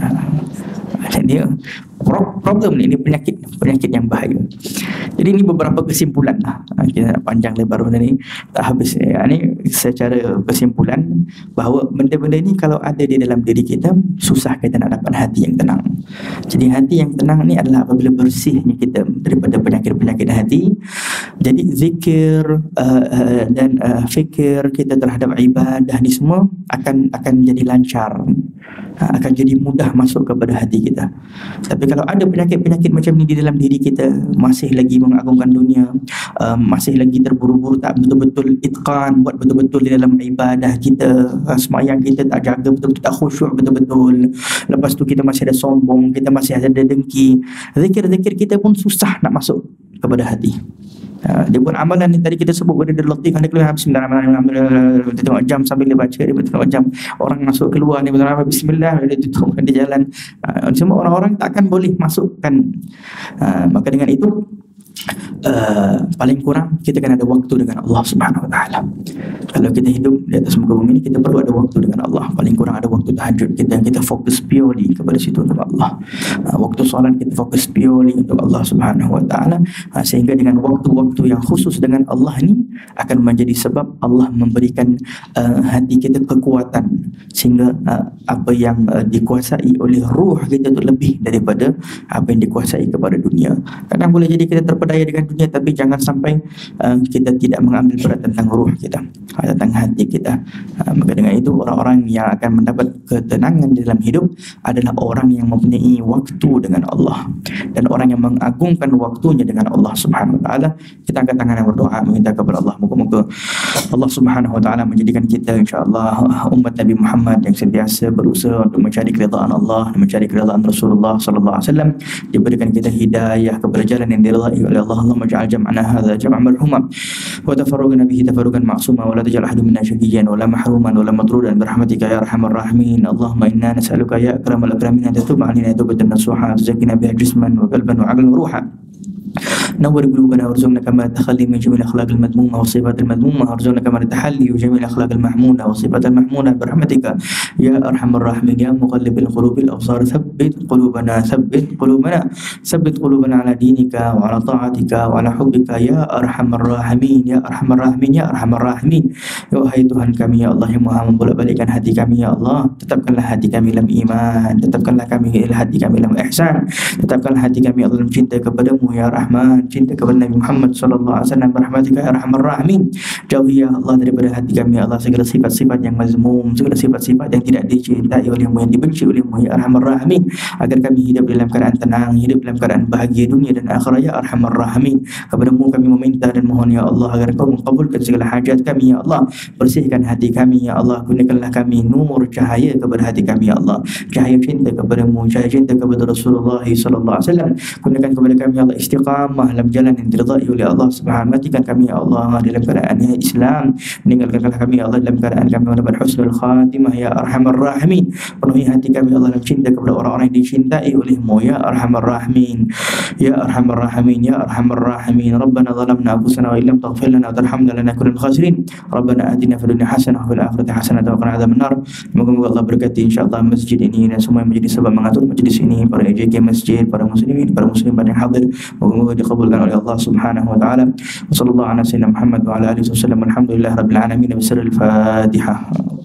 Dan dia problem ni, penyakit yang bahaya. Jadi ini beberapa kesimpulan lah. Kita panjang lebar benda ni tak habis. Ini secara kesimpulan bahawa benda-benda ni kalau ada di dalam diri kita, susah kita nak dapat hati yang tenang. Jadi hati yang tenang ni adalah apabila bersihnya kita daripada penyakit-penyakit hati. Jadi zikir dan fikir kita terhadap ibadah ni semua akan jadi lancar, akan jadi mudah masuk kepada hati kita. Tapi kalau ada penyakit-penyakit macam ni di dalam diri kita, masih lagi mengagungkan dunia, masih lagi terburu-buru, tak betul-betul itqan, buat betul-betul di dalam ibadah kita, semayang kita tak jaga betul-betul, tak khusyuk betul-betul, lepas tu kita masih ada sombong, kita masih ada dengki, zikir-zikir kita pun susah nak masuk kepada hati. Dia pun amalan ni tadi kita sebut pada dia latif, dia keluar bismillahirrahmanirrahim, dia tengok jam sambil dia baca, dia tengok jam orang masuk keluar, dia bismillah, dia tutup, dia jalan. Semua orang-orang takkan boleh masukkan. Maka dengan itu paling kurang kita kan ada waktu dengan Allah Subhanahu Wa Taala. Kalau kita hidup di atas muka bumi ini, kita perlu ada waktu dengan Allah. Paling kurang ada waktu tahajud kita, kita fokus purely kepada situ untuk Allah. Waktu solat kita fokus purely untuk Allah Subhanahu Wa Taala. Sehingga dengan waktu-waktu yang khusus dengan Allah ni akan menjadi sebab Allah memberikan hati kita kekuatan, sehingga apa yang dikuasai oleh ruh kita tu lebih daripada apa yang dikuasai kepada dunia. Kadang boleh jadi kita terpedaya dengan dunia, tapi jangan sampai kita tidak mengambil berat tentang ruh kita, tentang hati kita. Maka dengan itu orang-orang yang akan mendapat ketenangan dalam hidup adalah orang yang mempunyai waktu dengan Allah, dan orang yang mengagungkan waktunya dengan Allah Subhanahu Wa Taala. Kita angkat tangan dan berdoa meminta kepada Allah, moga-moga Allah Subhanahu Wa Taala menjadikan kita insya-Allah umat Nabi Muhammad yang sentiasa berusaha untuk mencari keridhaan Allah dan mencari keridhaan Rasulullah sallallahu alaihi wasallam, diberikan kita hidayah kepada jalan yang diridai oleh Allah. Allahumma ja'al jam'ana hadza jam'an marhuma wa tafarraqna bihi tafarruqan ma'suma wa la taj'al ahadan minna shaqiyyan wa la mahruman wa la matrudan birahmatika ya arhamar rahimin. Allahumma inna nas'aluka ya akramal akramin an tatub 'alaina tawbatan nasuha tuzakkina biha jisman wa qalban wa 'aqlan wa ruha. نور قلوبنا وارزقنا كما التخلي من جميع الاخلاق المذمومه والصفات المذمومه، وارزقنا كما التحلي وجميع الاخلاق المحموده والصفات المحموده برحمتك يا ارحم الراحمين. يا مقلب القلوب الابصار ثبت قلوبنا على دينك وعلى طاعتك وعلى حبك يا ارحم الراحمين يا ارحم الراحمين يا ارحم الراحمين. Ya wahai Tuhan kami, ya Allah yang Maha membolak-balikkan hati kami, ya Allah, tetapkanlah hati kami dalam iman, tetapkanlah hati kami dalam ihsan, tetapkanlah hati kami ya Allah dalam cinta kepadamu ya Rahman, cinta kepada Nabi Muhammad sallallahu alaihi wasallam berahmatika ya arhamar rahimin. Jauhi ya Allah daripada hati kami ya Allah segala sifat-sifat yang mazmum, segala sifat-sifat yang tidak dicintai olehmu, yang dibenci olehmu ya arhamar rahimin, agar kami hidup dalam keadaan tenang, hidup dalam keadaan bahagia dunia dan akhirat ya arhamar rahimin. Kepadamu kami meminta dan mohon ya Allah agar Kau mengabulkan segala hajat kami ya Allah. Bersihkan hati kami ya Allah, gunakanlah kami nur cahaya kepada hati kami ya Allah, cahaya cinta kepadamu, cahaya cinta kepada Rasulullah sallallahu alaihi wasallam. Gunakan kepada kami ya Allah istiqamah dalam jalan yang diridai oleh Allah Subhanahu. Matikan kami ya Allah dalam keadaan Islam, meninggalkanlah kami ya Allah dalam keadaan kami mendapat husnul khatimah ya arhamar rahimin. Penuhi hati kami ya Allah dalam cinta kepada orang-orang yang dicintai olehmu ya arhamar rahimin ya arhamar rahimin ya arhamar rahimin. Rabbana zalamna anfusana wa illam taghfir lana wa tarhamna lanakunanna minal khasirin. Rabbana atina fid dunya hasanah wa fil akhirati hasanah wa qina adzabannar. Moga-moga Allah berkati insyaallah masjid ini dan semua yang menjadi sebab mengatur majlis ini, para AJK masjid, para muslimin yang hadir, moga-moga dikabulkan oleh Allah Subhanahu wa taala. Wassallallahu ala sayyidina Muhammad wa ala alihi wasallam. Alhamdulillah rabbil alamin. Bismillahirrahmanirrahim.